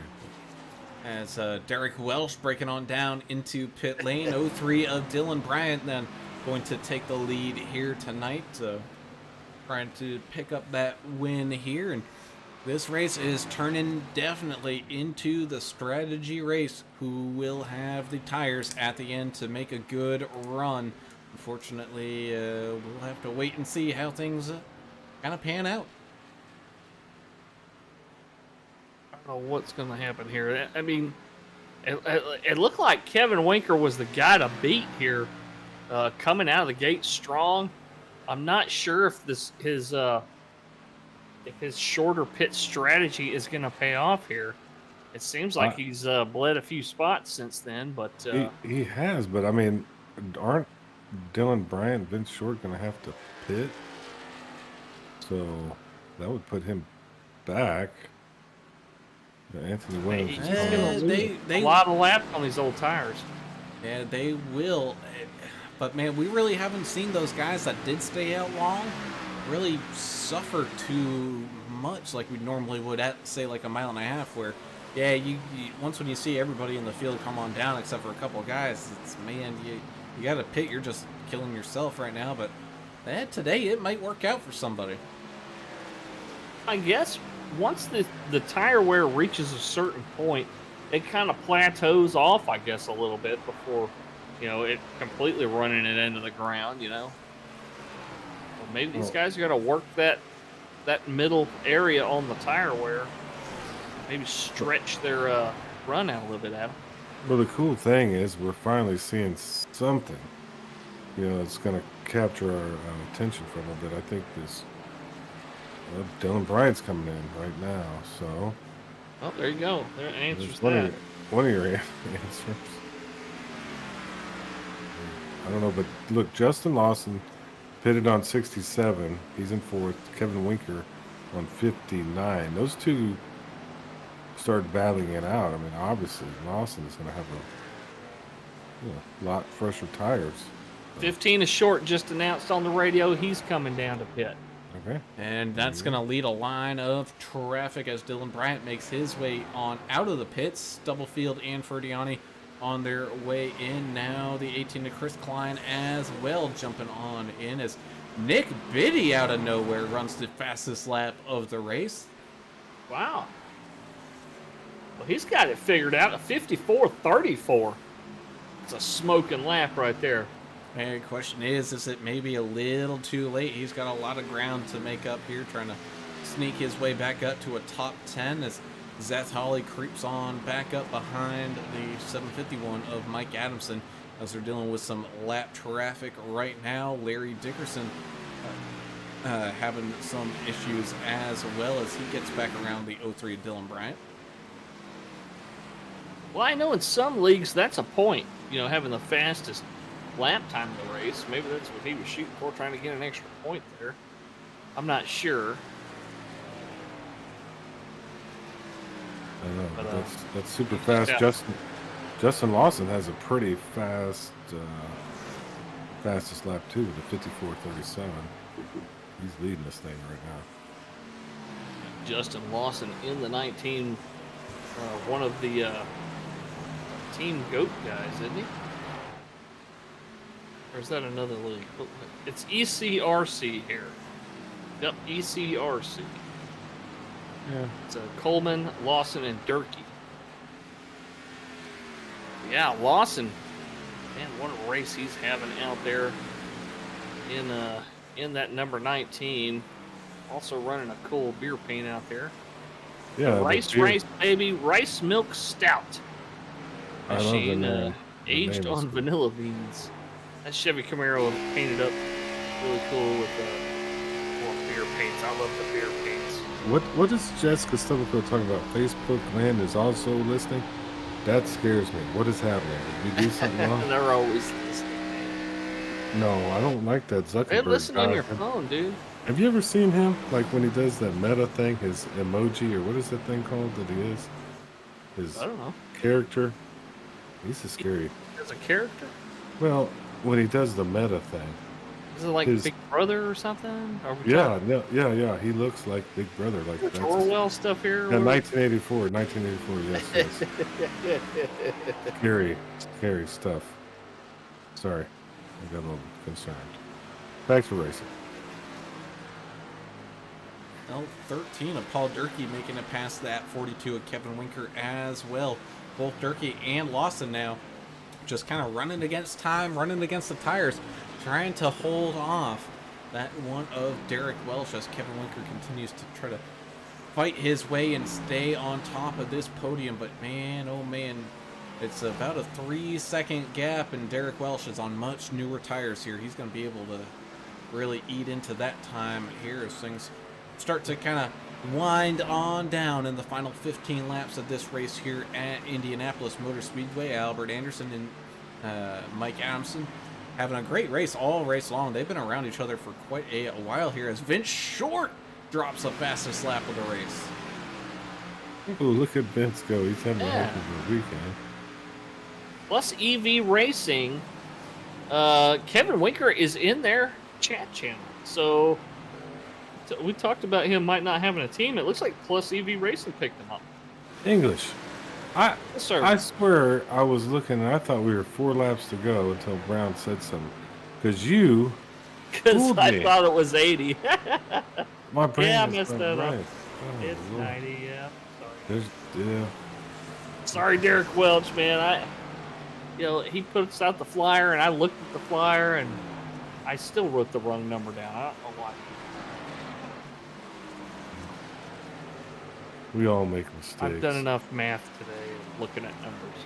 As Derek Welsh breaking on down into pit lane. 03 of Dylan Bryant then going to take the lead here tonight. Trying to pick up that win here. And This race is turning definitely into the strategy race. Who will have the tires at the end to make a good run? Unfortunately, we'll have to wait and see how things kind of pan out. I don't know what's going to happen here. I mean, it looked like Kevin Winker was the guy to beat here, coming out of the gate strong. I'm not sure if his shorter pit strategy is going to pay off here. It seems like he's bled a few spots since then, but he has. But I mean, aren't Dylan Bryant, Vince Short going to have to pit? So that would put him back. Anthony Williams. He's going to lose a lot of laps on these old tires. Yeah, they will. But man, we really haven't seen those guys that did stay out long really suffer too much like we normally would at, say, like a mile and a half, where yeah, you once when you see everybody in the field come on down except for a couple of guys, it's, man, you got to pit. You're just killing yourself right now. But today it might work out for somebody. I guess once the tire wear reaches a certain point, it kind of plateaus off, I guess, a little bit before, it completely running it into the ground, Well, maybe these guys are going to work that middle area on the tire wear. Maybe stretch their run out a little bit, Adam. Well, the cool thing is we're finally seeing something, it's going to capture our attention for a little bit. I think this Dylan Bryant's coming in right now, so. Oh, there you go. There answers one that. One of your answers. I don't know, but look, Justin Lawson pitted on 67. He's in fourth. Kevin Winker on 59. Those two started battling it out. I mean, obviously, Lawson is going to have a lot fresher tires. 15 is short, just announced on the radio. He's coming down to pit. Okay. And that's going to lead a line of traffic as Dylan Bryant makes his way on out of the pits. Stubblefield and Ferdiani on their way in now. The 18 to Chris Klein as well jumping on in as Nick Biddy out of nowhere runs the fastest lap of the race. Wow. Well, he's got it figured out. A 54.34. It's a smoking lap right there. And the question is it maybe a little too late? He's got a lot of ground to make up here, trying to sneak his way back up to a top 10 as Zeth Hawley creeps on back up behind the 751 of Mike Adamson as they're dealing with some lap traffic right now. Larry Dickerson having some issues as well as he gets back around the 03 of Dylan Bryant. Well, I know in some leagues that's a point, having the fastest lap time of the race. Maybe that's what he was shooting for, trying to get an extra point there. I'm not sure. I don't know, but that's super fast. Yeah. Justin Lawson has a pretty fast fastest lap too, the 54.37. He's leading this thing right now. Justin Lawson in the 19, one of the Team GOAT guys, isn't he? Or is that another league? It's ECRC here. Yep, ECRC. Yeah. It's Coleman, Lawson, and Durkee. Yeah, Lawson. Man, what a race he's having out there in that number 19. Also running a cool beer paint out there. Yeah, Rice, baby. Rice Milk Stout. Machine aged on vanilla beans. That Chevy Camaro painted up really cool with more beer paints. I love the beer paints. What is Jessica Stubblefield talking about? Facebook land is also listening? That scares me. What is happening? Did we do something wrong? They're always listening. No, I don't like that Zuckerberg. They listen on your phone, dude. Have you ever seen him? Like when he does that meta thing, his emoji, or what is that thing called that he is? His I don't know. Character. He's a scary. As a character? Well, when he does the meta thing. Is it like Big Brother or something? Yeah. He looks like Big Brother. Like that's Orwell stuff here? Yeah, 1984, yes. Scary stuff. Sorry. I got a little concerned. Back to racing. 13 of Paul Durkee making it past that 42 of Kevin Winker as well. Both Durkee and Lawson now just kind of running against time, running against the tires, trying to hold off that one of Derek Welch as Kevin Winker continues to try to fight his way and stay on top of this podium. But man, oh man, it's about a 3-second gap, and Derek Welch is on much newer tires here. He's going to be able to really eat into that time here as things start to kind of wind on down in the final 15 laps of this race here at Indianapolis Motor Speedway. Albert Anderson and Mike Adamson having a great race all race long. They've been around each other for quite a while here as Vince Short drops the fastest lap of the race. Oh, look at Vince go. He's having a heck of a weekend. Plus EV Racing, Kevin Winker is in their chat channel. So we talked about him might not having a team. It looks like Plus EV Racing picked him up. English. Yes, sir. I swear I was looking and I thought we were 4 laps to go until Brown said something. Because I thought it was 80. My brain I messed that up. Oh, It's Lord. 90, yeah. Yeah. Sorry, Derek Welch, man. He puts out the flyer, and I looked at the flyer, and I still wrote the wrong number down. I don't know why. We all make mistakes. I've done enough math today looking at numbers.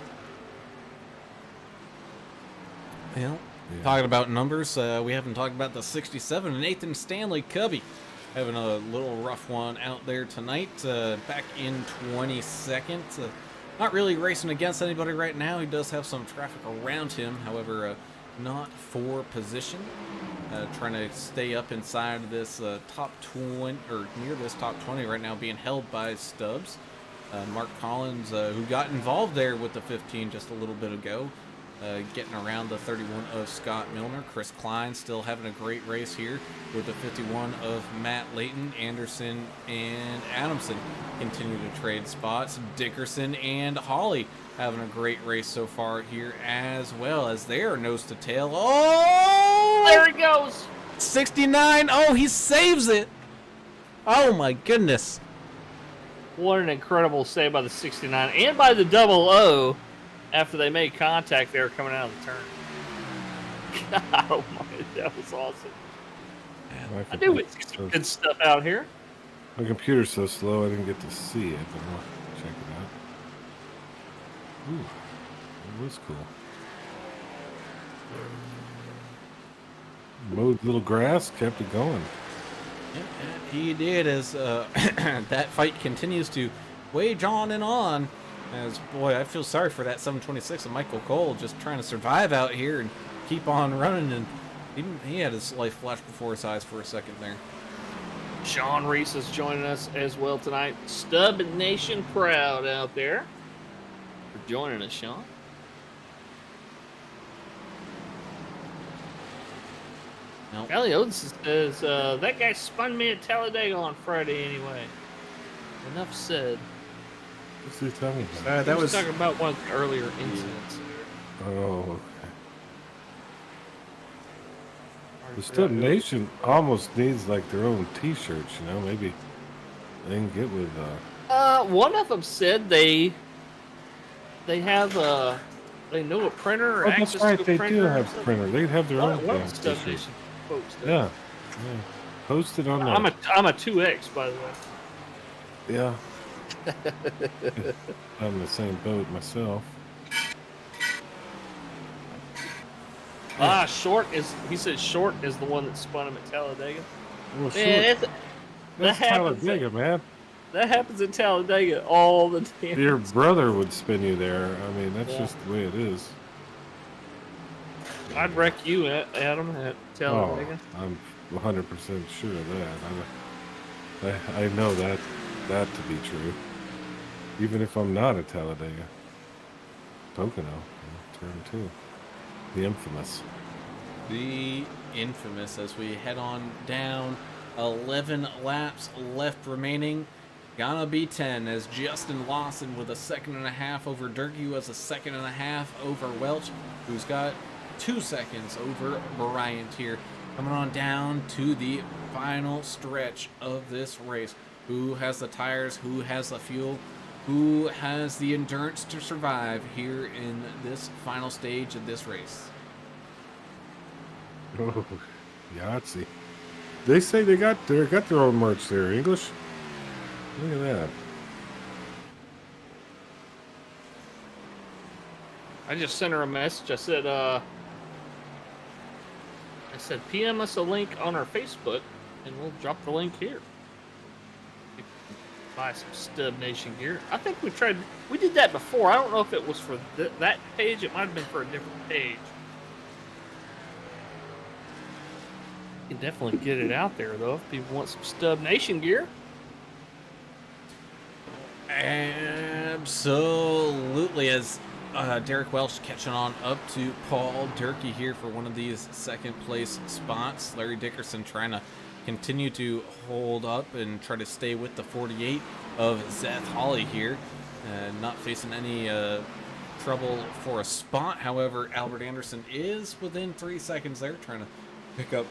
Well, talking about numbers, we haven't talked about the 67 Nathan Stanley Cubby having a little rough one out there tonight, back in 22nd. Not really racing against anybody right now. He does have some traffic around him, however, not for position. Trying to stay up inside this top 20, or near this top 20 right now, being held by Stubbs. Mark Collins, who got involved there with the 15 just a little bit ago, getting around the 31 of Scott Milner. Chris Klein still having a great race here with the 51 of Matt Layton. Anderson and Adamson continue to trade spots. Dickerson and Hawley having a great race so far here as well, as they are nose to tail. Oh! There he goes! 69. Oh, he saves it. Oh, my goodness. What an incredible save by the 69 and by the 00 after they made contact there coming out of the turn. God almighty, that was awesome. I do some good stuff out here. My computer's so slow I didn't get to see it, but I'll check it out. Ooh, that was cool. Mowed little grass, kept it going. Yep, he did, as that fight continues to wage on and on. As, boy, I feel sorry for that 726 of Michael Cole, just trying to survive out here and keep on running. And he had his life flash before his eyes for a second there. Sean Reese is joining us as well tonight. Stub Nation proud out there for joining us, Sean. Nope. Ellie Oates says, that guy spun me at Talladega on Friday anyway. Enough said. What's he talking about? That was was talking about one of the earlier incidents. Oh, okay. The Stub Nation almost needs like their own T-shirts, you know. Maybe they can get with. One of them said they have they know a printer or access that's right. to a They printer. do have a printer. They'd have their own One damn of the Stub T-shirt. Nation folks. does. Yeah. Post it on there. I'm a 2X, by the way. Yeah. I'm in the same boat myself. Short he said Short is the one that spun him at Talladega. Well, Man, sure. that That's happens. Talladega, man. That happens in Talladega all the time. Your brother would spin you there. I mean, that's just the way it is. I'd wreck you, Adam, at Talladega. Oh, I'm 100% sure of that. I know that to be true. Even if I'm not at Talladega. Pocono, turn 2. The infamous. the infamous as we head on down. 11 laps left remaining. Gonna be 10 as Justin Lawson with a 1.5 over Durkee, who has a 2.5 over Welch, who's got 2 seconds over Bryant here Coming on down to the final stretch of this race. Who has the tires? Who has the fuel? Who has the endurance to survive here in this final stage of this race? Oh, Yahtzee. They say they got their own merch there. English. Look at that. I just sent her a message. I said, PM us a link on our Facebook, and we'll drop the link here. You can buy some Stub Nation gear. I think we did that before. I don't know if it was for that page. It might have been for a different page. You can definitely get it out there, though, if people want some Stub Nation gear. Absolutely, as Derek Welsh catching on up to Paul Durkee here for one of these second place spots. Larry Dickerson trying to continue to hold up and try to stay with the 48 of Zeth Hawley here, not facing any trouble for a spot. However, Albert Anderson is within 3 seconds there, trying to pick up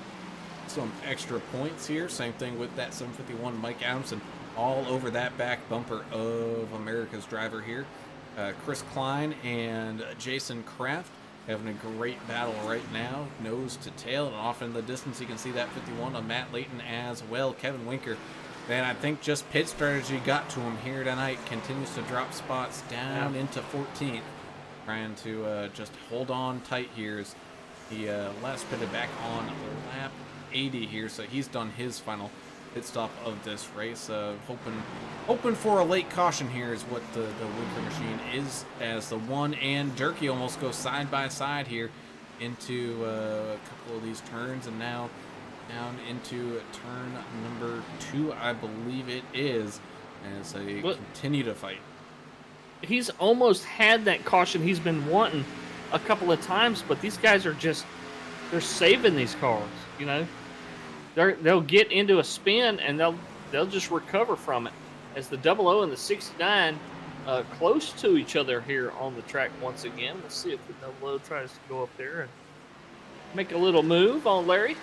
some extra points here. Same thing with that 751 Mike Adamson, all over that back bumper of America's driver here. Chris Klein and Jason Kraft having a great battle right now, nose to tail, and off in the distance you can see that 51 of Matt Layton as well. Kevin Winker, and I think just pit strategy got to him here tonight, continues to drop spots down into 14th, trying to just hold on tight here as he last pitted back on lap 80 here, so he's done his final pit stop of this race. Hoping for a late caution here is what the Winker machine is, as the one and Durkee almost go side by side here into a couple of these turns, and now down into turn number 2, I believe it is, as they continue to fight. He's almost had that caution he's been wanting a couple of times, but these guys are they're saving these cars, you know. They'll get into a spin and they'll just recover from it, as the 00 and the 69 close to each other here on the track once again. Let's see if the 00 tries to go up there and make a little move on Larry.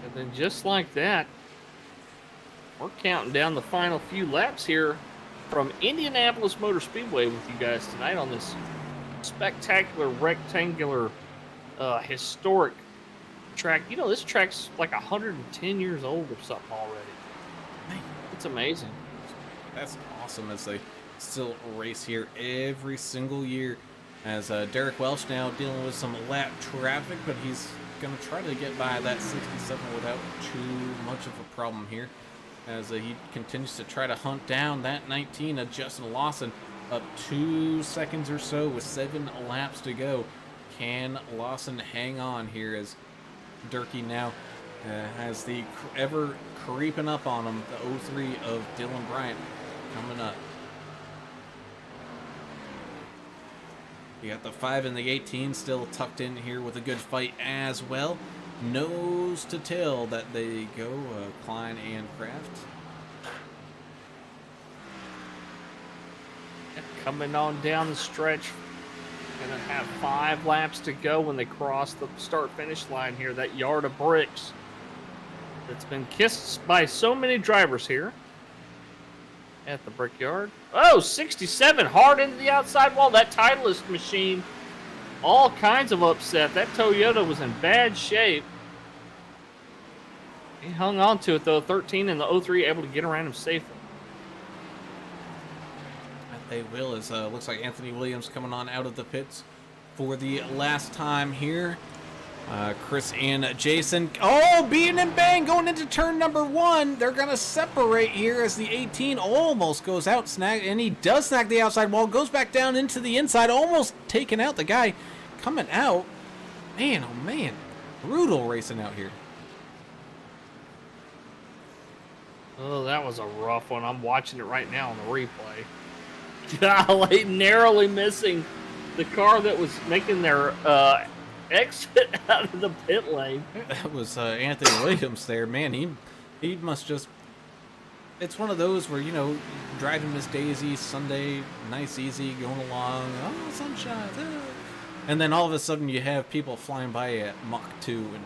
And then just like that, we're counting down the final few laps here from Indianapolis Motor Speedway with you guys tonight on this spectacular, rectangular, historic track. You know, this track's like 110 years old or something already. It's amazing. That's awesome, as they still race here every single year. As Derek Welsh now dealing with some lap traffic, but he's going to try to get by that 67 without too much of a problem here, as he continues to try to hunt down that 19 of Justin Lawson, up 2 seconds or so with 7 laps to go. Can Lawson hang on here, as Durkee now has the ever creeping up on him, the 03 of Dylan Bryant coming up. You got the 5 and the 18 still tucked in here with a good fight as well. Nose to tail that they go, Klein and Kraft. Coming on down the stretch, gonna have 5 laps to go when they cross the start-finish line here. That yard of bricks that's been kissed by so many drivers here at the Brickyard. Oh, 67 hard into the outside wall. That Titleist machine, all kinds of upset. That Toyota was in bad shape. He hung on to it, though. 13 and the 03 able to get around him safely. They will, as looks like Anthony Williams coming on out of the pits for the last time here. Chris and Jason, beating and bang going into turn number 1. They're going to separate here as the 18 almost goes out, and he does snag the outside wall, goes back down into the inside, almost taking out the guy coming out. Man, oh man, brutal racing out here. Oh, that was a rough one. I'm watching it right now on the replay. Golly, narrowly missing the car that was making their exit out of the pit lane. That was Anthony Williams there. Man, he must just it's one of those where, driving Miss Daisy, Sunday, nice, easy, going along, oh, sunshine, and then all of a sudden you have people flying by at Mach 2. And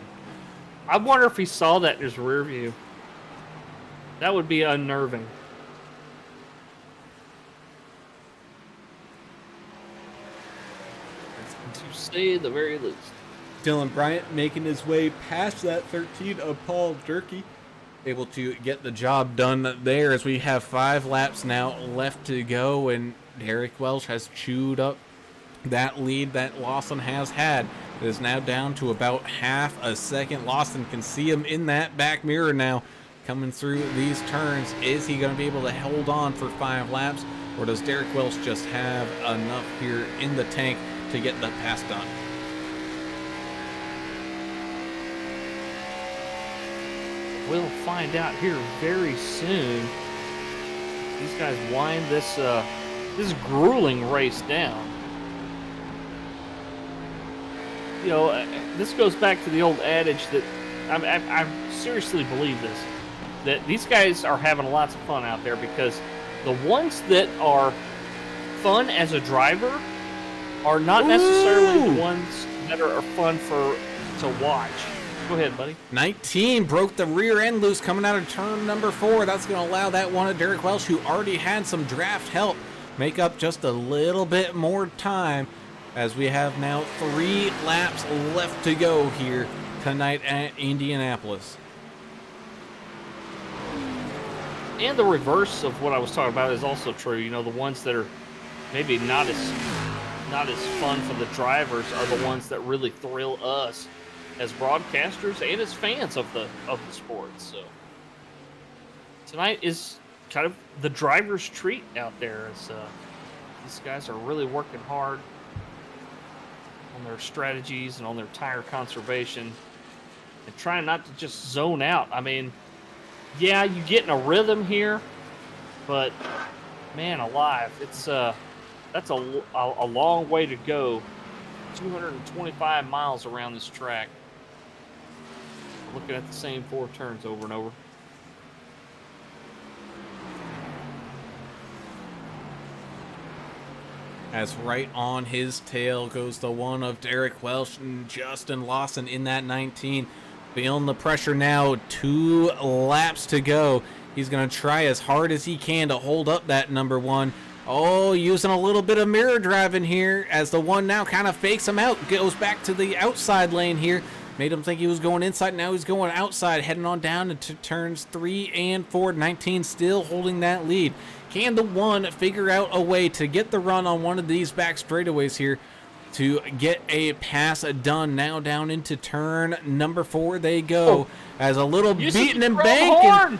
I wonder if he saw that in his rear view. That would be unnerving. To say the very least. Dylan Bryant making his way past that 13 of Paul Durkee, able to get the job done there as we have 5 laps now left to go, and Derek Welch has chewed up that lead that Lawson has had. It is now down to about half a second. Lawson can see him in that back mirror now coming through these turns. Is he going to be able to hold on for 5 laps, or does Derek Welch just have enough here in the tank to get the pass done? We'll find out here very soon. These guys wind this grueling race down. This goes back to the old adage that I seriously believe this, that these guys are having lots of fun out there, because the ones that are fun as a driver are not necessarily the ones that are fun to watch. Go ahead, buddy. 19 broke the rear end loose coming out of turn number 4. That's going to allow that one of Derek Welch, who already had some draft help, make up just a little bit more time, as we have now 3 laps left to go here tonight at Indianapolis. And the reverse of what I was talking about is also true. The ones that are maybe not as fun for the drivers are the ones that really thrill us as broadcasters and as fans of the sport. So tonight is kind of the driver's treat out there, as these guys are really working hard on their strategies and on their tire conservation and trying not to just zone out. I mean, yeah, you get in a rhythm here, but man alive, it's that's a long way to go. 225 miles around this track. Looking at the same 4 turns over and over. As right on his tail goes the one of Derek Welch and Justin Lawson in that 19. Feeling the pressure now. 2 laps to go. He's going to try as hard as he can to hold up that number 1. Oh, using a little bit of mirror driving here, as the one now kind of fakes him out. Goes back to the outside lane here. Made him think he was going inside. Now he's going outside, heading on down into turns 3 and 4. 19 still holding that lead. Can the one figure out a way to get the run on one of these back straightaways here to get a pass done? Now down into turn number 4 they go, as a little beating and banging.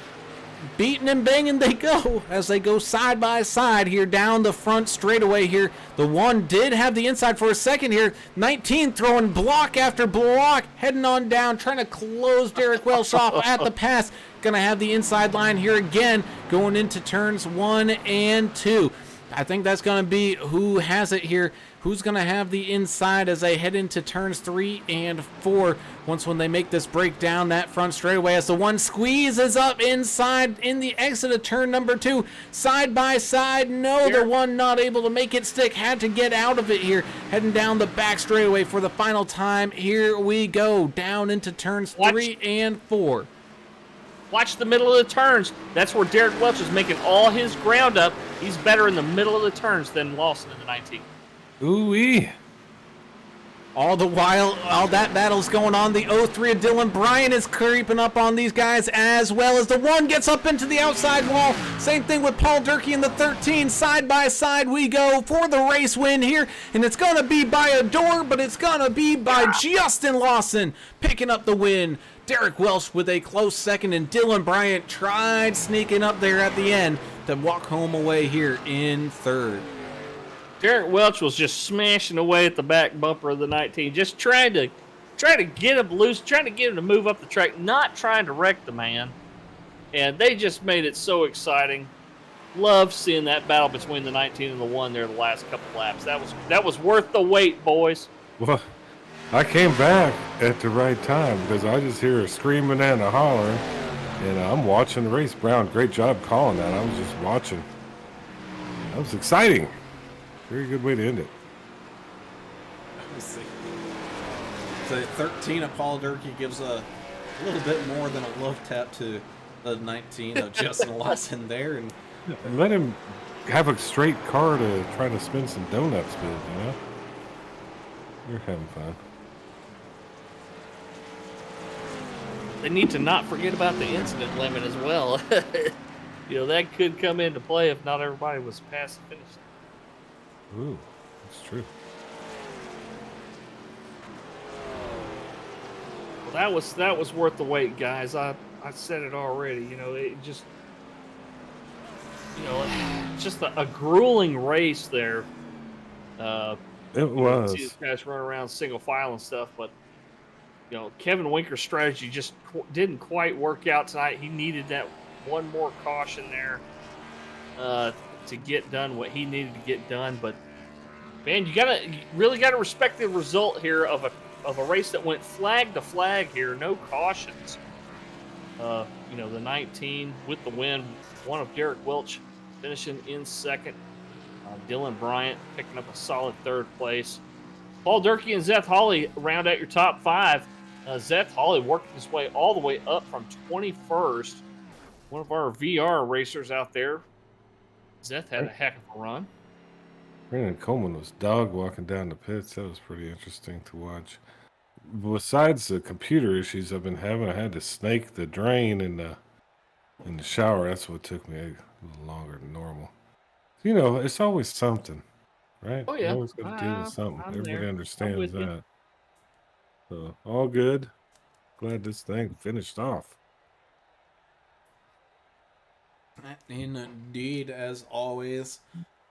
Beating and banging they go as they go side by side here down the front straightaway here. The one did have the inside for a second here. 19 throwing block after block, heading on down, trying to close Derek Welch off at the pass. Gonna have the inside line here again going into turns 1 and 2. I think that's gonna be who has it here. Who's going to have the inside as they head into turns 3 and 4 when they make this break down that front straightaway, as the one squeezes up inside in the exit of turn number 2. Side by side, no, the one not able to make it stick. Had to get out of it here. Heading down the back straightaway for the final time. Here we go, down into turns 3 and 4. Watch the middle of the turns. That's where Derek Welch is making all his ground up. He's better in the middle of the turns than Lawson in the 19. Ooh-wee. All the while, all that battle's going on. The 03 of Dylan Bryan is creeping up on these guys, as well as the one gets up into the outside wall. Same thing with Paul Durkee in the 13. Side by side we go for the race win here. And it's going to be by a door, but it's going to be by Justin Lawson picking up the win. Derek Welch with a close second, and Dylan Bryant tried sneaking up there at the end to walk home away here in third. Derek Welch was just smashing away at the back bumper of the 19, just trying to get him loose, trying to get him to move up the track, not trying to wreck the man. And they just made it so exciting. Love seeing that battle between the 19 and the 1 there the last couple laps. That was worth the wait, boys. Well, I came back at the right time because I just hear a screaming and a hollering. And I'm watching the race. Brown, great job calling that. I was just watching. That was exciting. Very good way to end it. Let's see. So 13 of Paul Durkee gives a little bit more than a love tap to the 19 of Justin Lawson there. And let him have a straight car to try to spin some donuts with, you know? You're having fun. They need to not forget about the incident limit as well. You know, that could come into play if not everybody was past the finish. Ooh, that's true. Well, that was worth the wait, guys. I said it already. You know, it just, you know, just a grueling race there. It was. See these guys run around single file and stuff, but you know, Kevin Winker's strategy just didn't quite work out tonight. He needed that one more caution there to get done what he needed to get done. But man, you really gotta respect the result here of a race that went flag to flag here, no cautions. You know, the 19 with the win, one of Derek Welch finishing in second. Dylan Bryant picking up a solid third place. Paul Durkee and Zeth Hawley round out your top five. Zeth Hawley working his way all the way up from 21st. One of our VR racers out there. Zeth had a heck of a run. Brandon Coleman was dog walking down the pits. That was pretty interesting to watch. Besides the computer issues I've been having, I had to snake the drain in the shower. That's what took me a little longer than normal. You know, it's always something, right? Oh, yeah. You always got to deal with something. Everybody there. understands that. So, all good. Glad this thing finished off. Indeed, as always.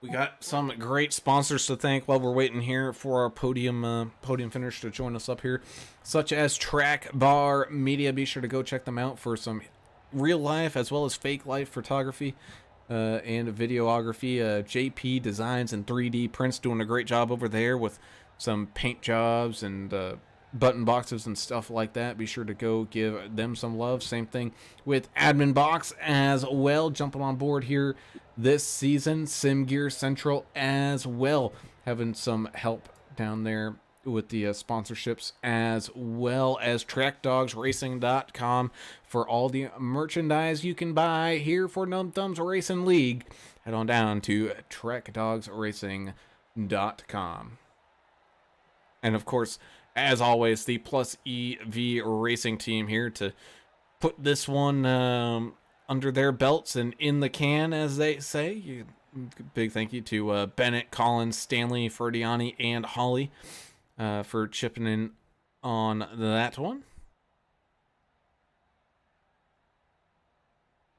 We got some great sponsors to thank while we're waiting here for our podium finish to join us up here, such as Track Bar Media. Be sure to go check them out for some real life as well as fake life photography and videography. JP Designs and 3D Prints doing a great job over there with some paint jobs and button boxes and stuff like that. Be sure to go give them some love. Same thing with AdminBoxx as well, jumping on board here this season. Sim Gear Central as well, having some help down there with the sponsorships, as well as TrackDogsRacing.com for all the merchandise you can buy here for Numb Thumbs Racing League. Head on down to TrackDogsRacing.com. And of course, as always, the Plus EV Racing team here to put this one under their belts and in the can, as they say. Big thank you to Bennett, Collins, Stanley, Ferdiani, and Holly for chipping in on that one.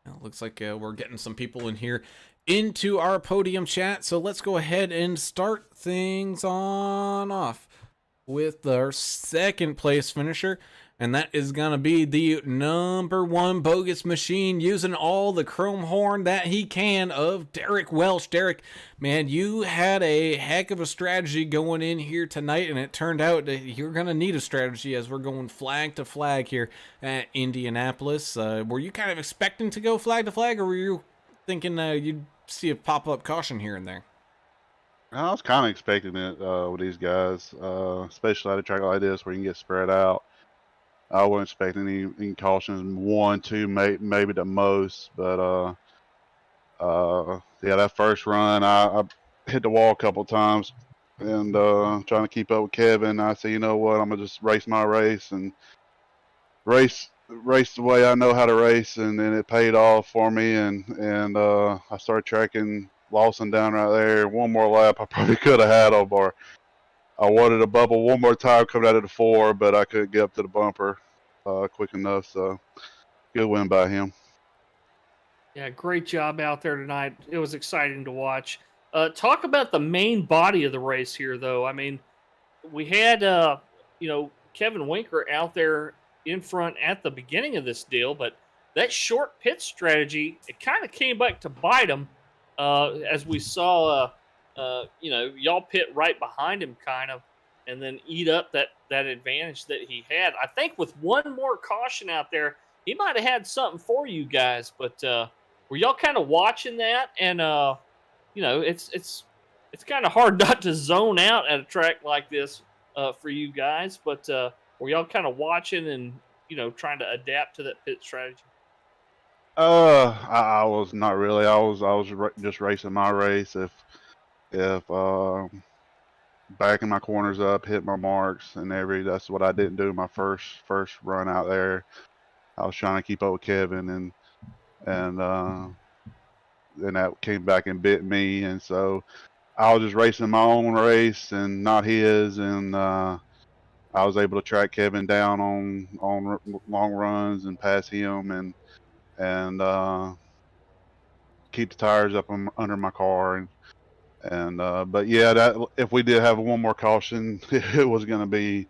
It looks like we're getting some people in here into our podium chat, so let's go ahead and start things on off with our second place finisher, and that is gonna be the number one bogus machine using all the chrome horn that he can of Derek Welch. Derek, man, you had a heck of a strategy going in here tonight, and it turned out that you're gonna need a strategy as we're going flag to flag here at Indianapolis. Were you kind of expecting to go flag to flag, or were you thinking you'd see a pop-up caution here and there? I was kind of expecting it with these guys, especially at a track like this where you can get spread out. I wasn't expecting any cautions, one, two, maybe the most. But yeah, that first run, I hit the wall a couple times and trying to keep up with Kevin. I said, you know what, I'm gonna just race my race and race the way I know how to race, and then it paid off for me. And I started tracking Lawson down right there. One more lap, I probably could have had him, or I wanted a bubble one more time coming out of the 4, but I couldn't get up to the bumper quick enough. So good win by him. Yeah, great job out there tonight. It was exciting to watch. Talk about the main body of the race here, though. I mean, we had you know, Kevin Winker out there in front at the beginning of this deal, but that short pit strategy, it kind of came back to bite him. As we saw, you know, y'all pit right behind him kind of, and then eat up that advantage that he had. I think with one more caution out there, he might have had something for you guys. But were y'all kind of watching that? And it's kind of hard not to zone out at a track like this for you guys. But were y'all kind of watching and trying to adapt to that pit strategy? I was not really. I was just racing my race. If backing my corners up, hit my marks, and that's what I didn't do my first run out there. I was trying to keep up with Kevin, and then that came back and bit me, and so I was just racing my own race and not his, and I was able to track Kevin down on long runs and pass him, and keep the tires up under my car, but yeah, that if we did have one more caution, it was going to be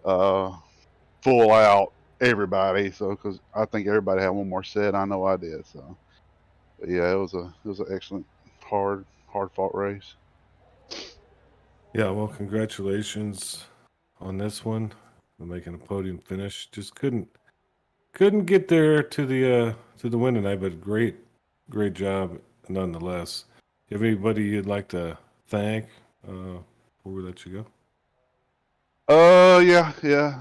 full out everybody. So because I think everybody had one more set, I know I did. So but yeah, it was an excellent, hard fought race. Yeah, well, congratulations on this one, for making a podium finish. Just couldn't get there to the win tonight, but great job nonetheless. You have anybody you'd like to thank before we let you go? Yeah.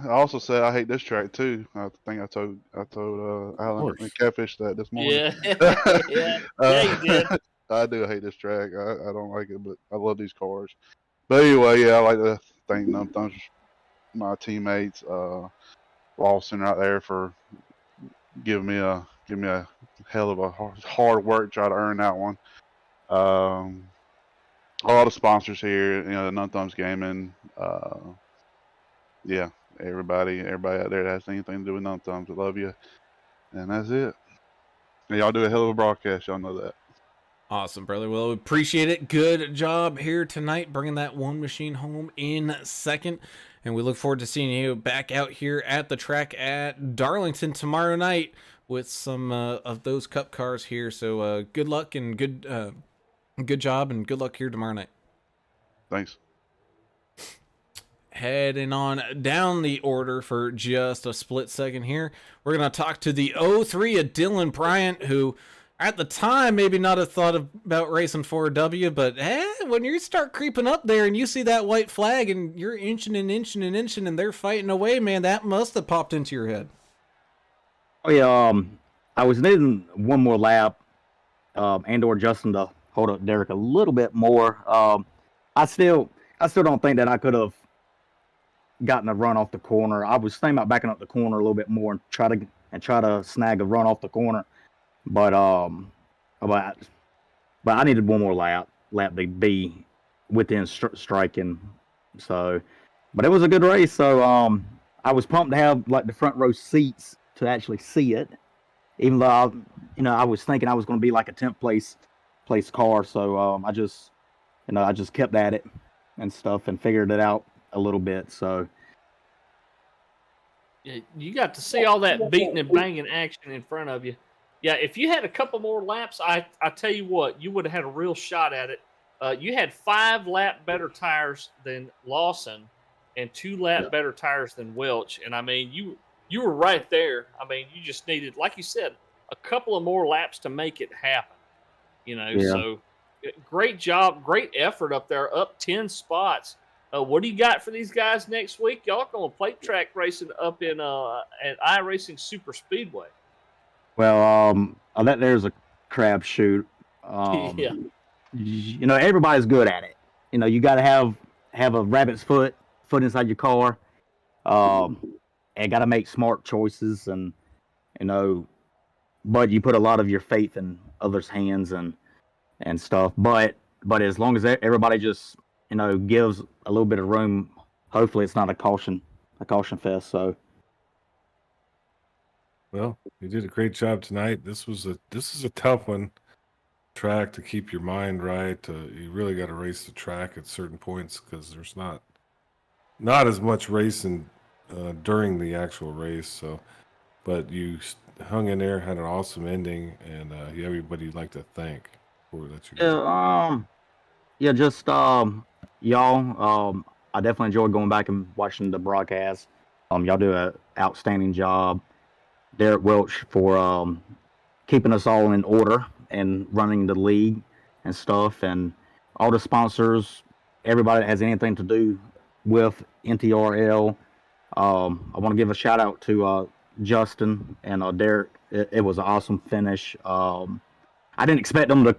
I also said I hate this track too. I think I told Alan and Catfish that this morning. Yeah, you did. I do hate this track. I don't like it, but I love these cars. But anyway, yeah, I like to thank my teammates, Lawson out there for giving me a hell of a hard work to try to earn that one. All the sponsors here, the None Thumbs Gaming, yeah, everybody out there that has anything to do with None Thumbs, I love you, and that's it. And y'all do a hell of a broadcast, y'all know that. Awesome, brother. Well, appreciate it. Good job here tonight, bringing that one machine home in second. And we look forward to seeing you back out here at the track at Darlington tomorrow night with some of those cup cars here. So good luck and good job and good luck here tomorrow night. Thanks. Heading on down the order for just a split second here. We're going to talk to the 03 of Dylan Bryant, who at the time maybe not have thought about racing for a W, but when you start creeping up there and you see that white flag and you're inching and they're fighting away, man, that must have popped into your head. Oh yeah, I was needing one more lap, and/or Justin to hold up Derek a little bit more. I still don't think that I could have gotten a run off the corner. I was thinking about backing up the corner a little bit more and try to snag a run off the corner. But I needed one more lap to be within striking. So, but it was a good race. So I was pumped to have like the front row seats to actually see it, even though I was thinking I was going to be like a 10th place car. So I just kept at it and stuff and figured it out a little bit. So yeah, you got to see all that beating and banging action in front of you. Yeah, if you had a couple more laps, I tell you what, you would have had a real shot at it. You had 5 lap better tires than Lawson and 2 lap better tires than Welch. And, I mean, you were right there. I mean, you just needed, like you said, a couple of more laps to make it happen. So great job, great effort up there, up 10 spots. What do you got for these guys next week? Y'all going to plate track racing up in at iRacing Super Speedway. Well, there's a crapshoot. Yeah. Everybody's good at it. You got to have a rabbit's foot inside your car, and got to make smart choices, and but you put a lot of your faith in others' hands and stuff. But as long as everybody just gives a little bit of room, hopefully it's not a caution fest. So. Well, you did a great job tonight. This is a tough one, track to keep your mind right. You really got to race the track at certain points because there's not as much racing during the actual race. So, but you hung in there, had an awesome ending, and you have anybody you'd like to thank before we let you go. Just y'all. I definitely enjoyed going back and watching the broadcast. Y'all do an outstanding job. Derek Welch for keeping us all in order and running the league and stuff, and all the sponsors, everybody that has anything to do with NTRL. I want to give a shout out to Justin and Derek. It was an awesome finish. I didn't expect them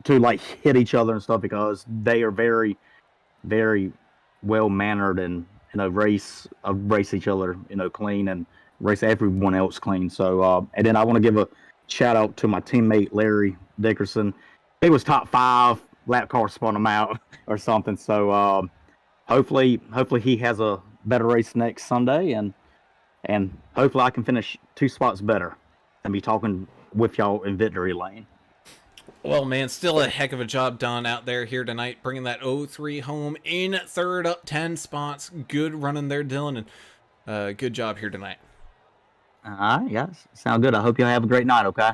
to like hit each other and stuff because they are very, very well mannered and race each other clean and race everyone else clean. So and then I want to give a shout out to my teammate Larry Dickerson. He was top 5. Lap car spun him out or something. So hopefully he has a better race next Sunday, and hopefully I can finish 2 spots better and be talking with y'all in victory lane. Well, man, still a heck of a job done out there here tonight, bringing that 0-3 home in 3rd, up 10 spots. Good running there, Dylan, and good job here tonight. All right, guys. Sound good. I hope y'all have a great night, okay?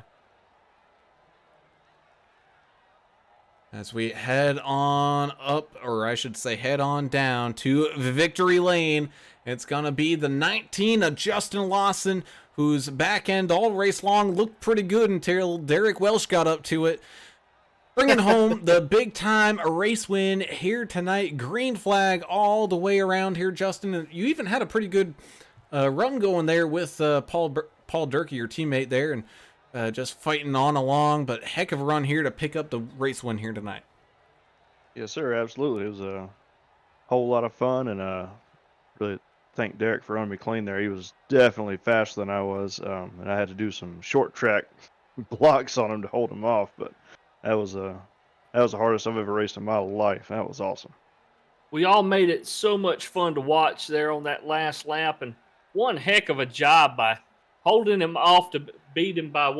As we head on up, or I should say head on down to victory lane, it's going to be the 19 of Justin Lawson, whose back end all race long looked pretty good until Derek Welch got up to it. Bringing home the big time race win here tonight. Green flag all the way around here, Justin. You even had a pretty good run going there with Paul Durkee, your teammate there, and just fighting on along, but heck of a run here to pick up the race win here tonight. Yes, sir, absolutely. It was a whole lot of fun, and really thank Derek for running me clean there. He was definitely faster than I was, and I had to do some short track blocks on him to hold him off, but that was the hardest I've ever raced in my life. That was awesome. We all made it so much fun to watch there on that last lap, and one heck of a job by holding him off to beat him by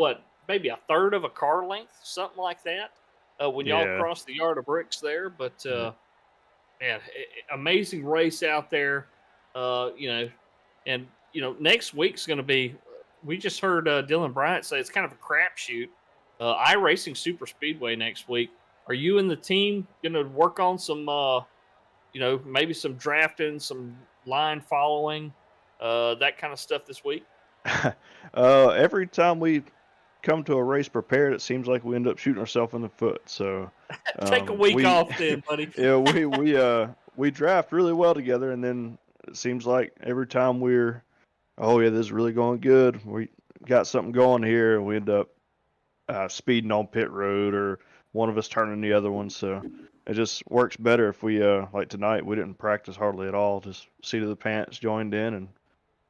maybe a third of a car length, something like that, when y'all crossed the yard of bricks there. But man, amazing race out there. Next week's going to be. We just heard Dylan Bryant say it's kind of a crapshoot. iRacing Super Speedway next week. Are you and the team going to work on some, maybe some drafting, some line following, that kind of stuff this week? Every time we come to a race prepared, it seems like we end up shooting ourselves in the foot. So take a week off then, buddy. Yeah, we draft really well together, and then it seems like every time this is really going good. We got something going here, and we end up speeding on pit road, or one of us turning the other one. So it just works better if we like tonight. We didn't practice hardly at all. Just seat of the pants, joined in, and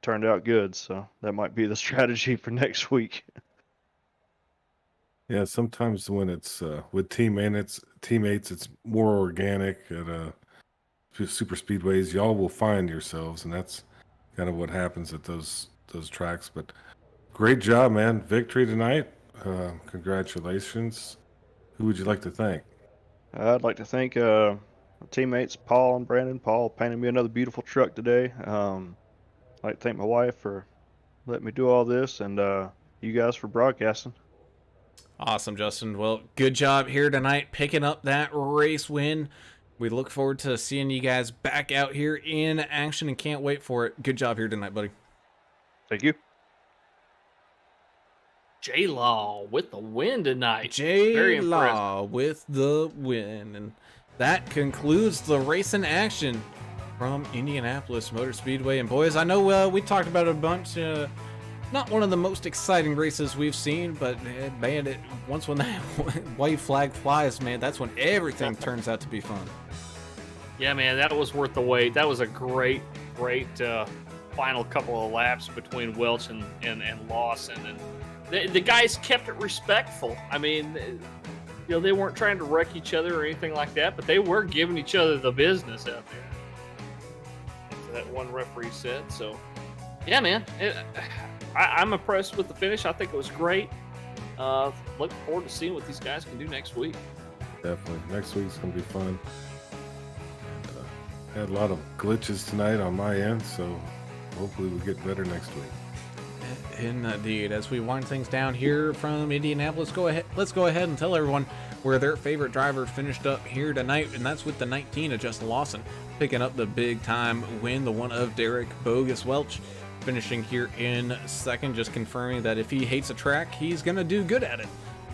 turned out good. So that might be the strategy for next week. Yeah, sometimes when it's with teammates, it's more organic at super speedways. Y'all will find yourselves, and that's kind of what happens at those tracks. But great job, man! Victory tonight. Congratulations. Who would you like to thank? I'd like to thank teammates Paul and Brandon. Paul painted me another beautiful truck today. I'd like to thank my wife for letting me do all this, and you guys for broadcasting. Awesome, Justin. Well, good job here tonight, picking up that race win. We look forward to seeing you guys back out here in action and can't wait for it. Good job here tonight, buddy. Thank you. J-Law with the win tonight. J-Law with the win. And that concludes the race in action from Indianapolis Motor Speedway. And boys, I know we talked about it a bunch. Not one of the most exciting races we've seen, but man, once when that white flag flies, man, that's when everything turns out to be fun. Yeah, man, that was worth the wait. That was a great final couple of laps between Welch and Lawson, and the guys kept it respectful. I mean, they weren't trying to wreck each other or anything like that, but they were giving each other the business out there. That's what that one referee said. So, yeah, man, I'm impressed with the finish. I think it was great. Looking forward to seeing what these guys can do next week. Definitely. Next week's going to be fun. Had a lot of glitches tonight on my end, so hopefully we'll get better next week. Indeed. As we wind things down here from Indianapolis, let's go ahead and tell everyone where their favorite driver finished up here tonight, and that's with the 19 of Justin Lawson, picking up the big time win, the one of Derek Bogus Welch. finishing here in second, just confirming that if he hates a track, he's going to do good at it.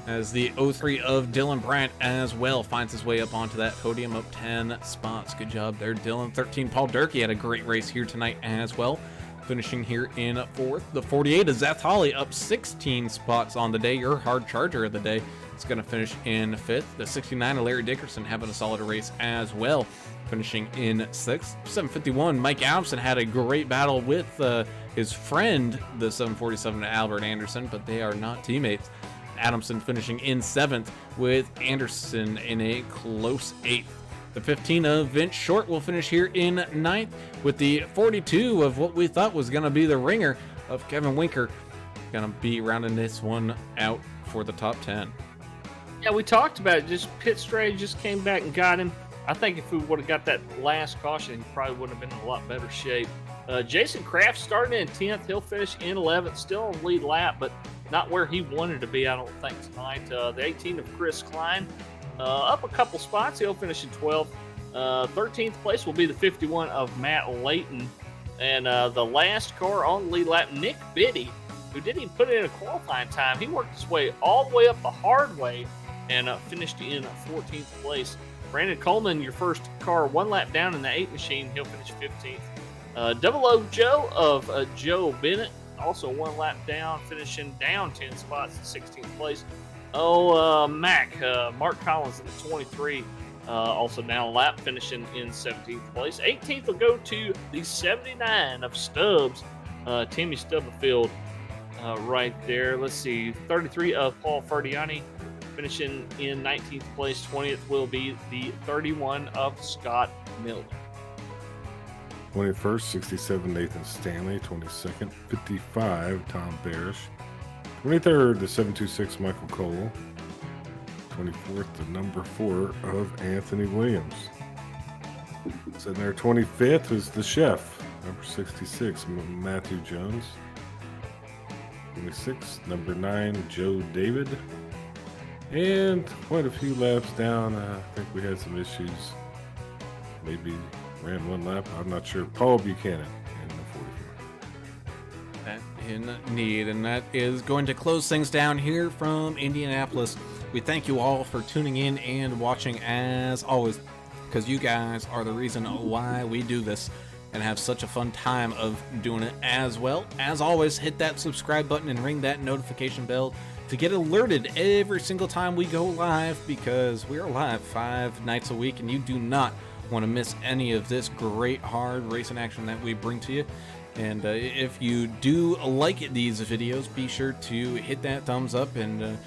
As the 03 of Dylan Bryant as well finds his way up onto that podium, up 10 spots. Good job there, Dylan. 13, Paul Durkee had a great race here tonight as well, finishing here in fourth. The 48 is Zeth Holly, up 16 spots on the day. Your hard charger of the day is going to finish in fifth. The 69 of Larry Dickerson having a solid race as well, finishing in sixth. 751, Mike Adamson had a great battle with his friend, the 747 Albert Anderson, but they are not teammates. Adamson finishing in seventh, with Anderson in a close eighth. The 15 of Vince Short will finish here in ninth, with the 42 of what we thought was going to be the ringer of Kevin Winker going to be rounding this one out for the top 10. Yeah, we talked about it. Just pit strategy just came back and got him. I think if we would have got that last caution, he probably would have been in a lot better shape. Jason Kraft starting in 10th. He'll finish in 11th, still on the lead lap, but not where he wanted to be, I don't think, tonight. The 18 of Chris Klein, up a couple spots. He'll finish in 12th. 13th place will be the 51 of Matt Layton. And the last car on the lead lap, Nick Biddy, who didn't even put in a qualifying time. He worked his way all the way up the hard way and finished in 14th place. Brandon Coleman, your first car, one lap down in the 8 machine. He'll finish 15th. Double O Joe of Joe Bennett, also one lap down, finishing down 10 spots in 16th place. Mark Collins in the 23, also down a lap, finishing in 17th place. 18th will go to the 79 of Stubbs, Timmy Stubblefield, right there. Let's see, 33 of Paul Ferdiani, finishing in 19th place. 20th will be the 31 of Scott Miller. 21st, 67, Nathan Stanley. 22nd, 55, Tom Barish. 23rd, the 726, Michael Cole. 24th, the number 4 of Anthony Williams. Sitting there, 25th is the chef, number 66, Matthew Jones. 26th, number 9, Joe David. And quite a few laps down, I think we had some issues. Maybe ran one lap, I'm not sure. Paul Buchanan in the 44. That indeed, and that is going to close things down here from Indianapolis. We thank you all for tuning in and watching as always, because you guys are the reason why we do this and have such a fun time of doing it as well. As always, hit that subscribe button and ring that notification bell to get alerted every single time we go live, because we are live 5 nights a week and you do not want to miss any of this great hard racing action that we bring to you. And if you do like these videos, be sure to hit that thumbs up and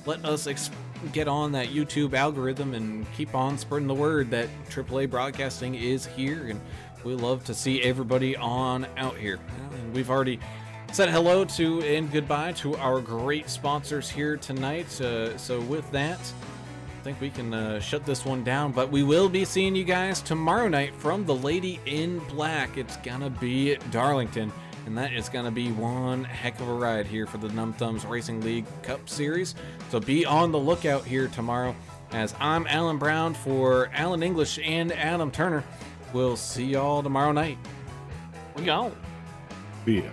let us get on that YouTube algorithm and keep on spreading the word that AAA Broadcasting is here, and we love to see everybody on out here. And we've already said hello to and goodbye to our great sponsors here tonight, so with that, I think we can shut this one down, but we will be seeing you guys tomorrow night from the Lady in Black. It's gonna be Darlington, and that is gonna be one heck of a ride here for the Numb Thumbs Racing League Cup Series. So be on the lookout here tomorrow. As I'm Alan Brown for Alan English and Adam Turner, we'll see y'all tomorrow night. We gone. Yeah.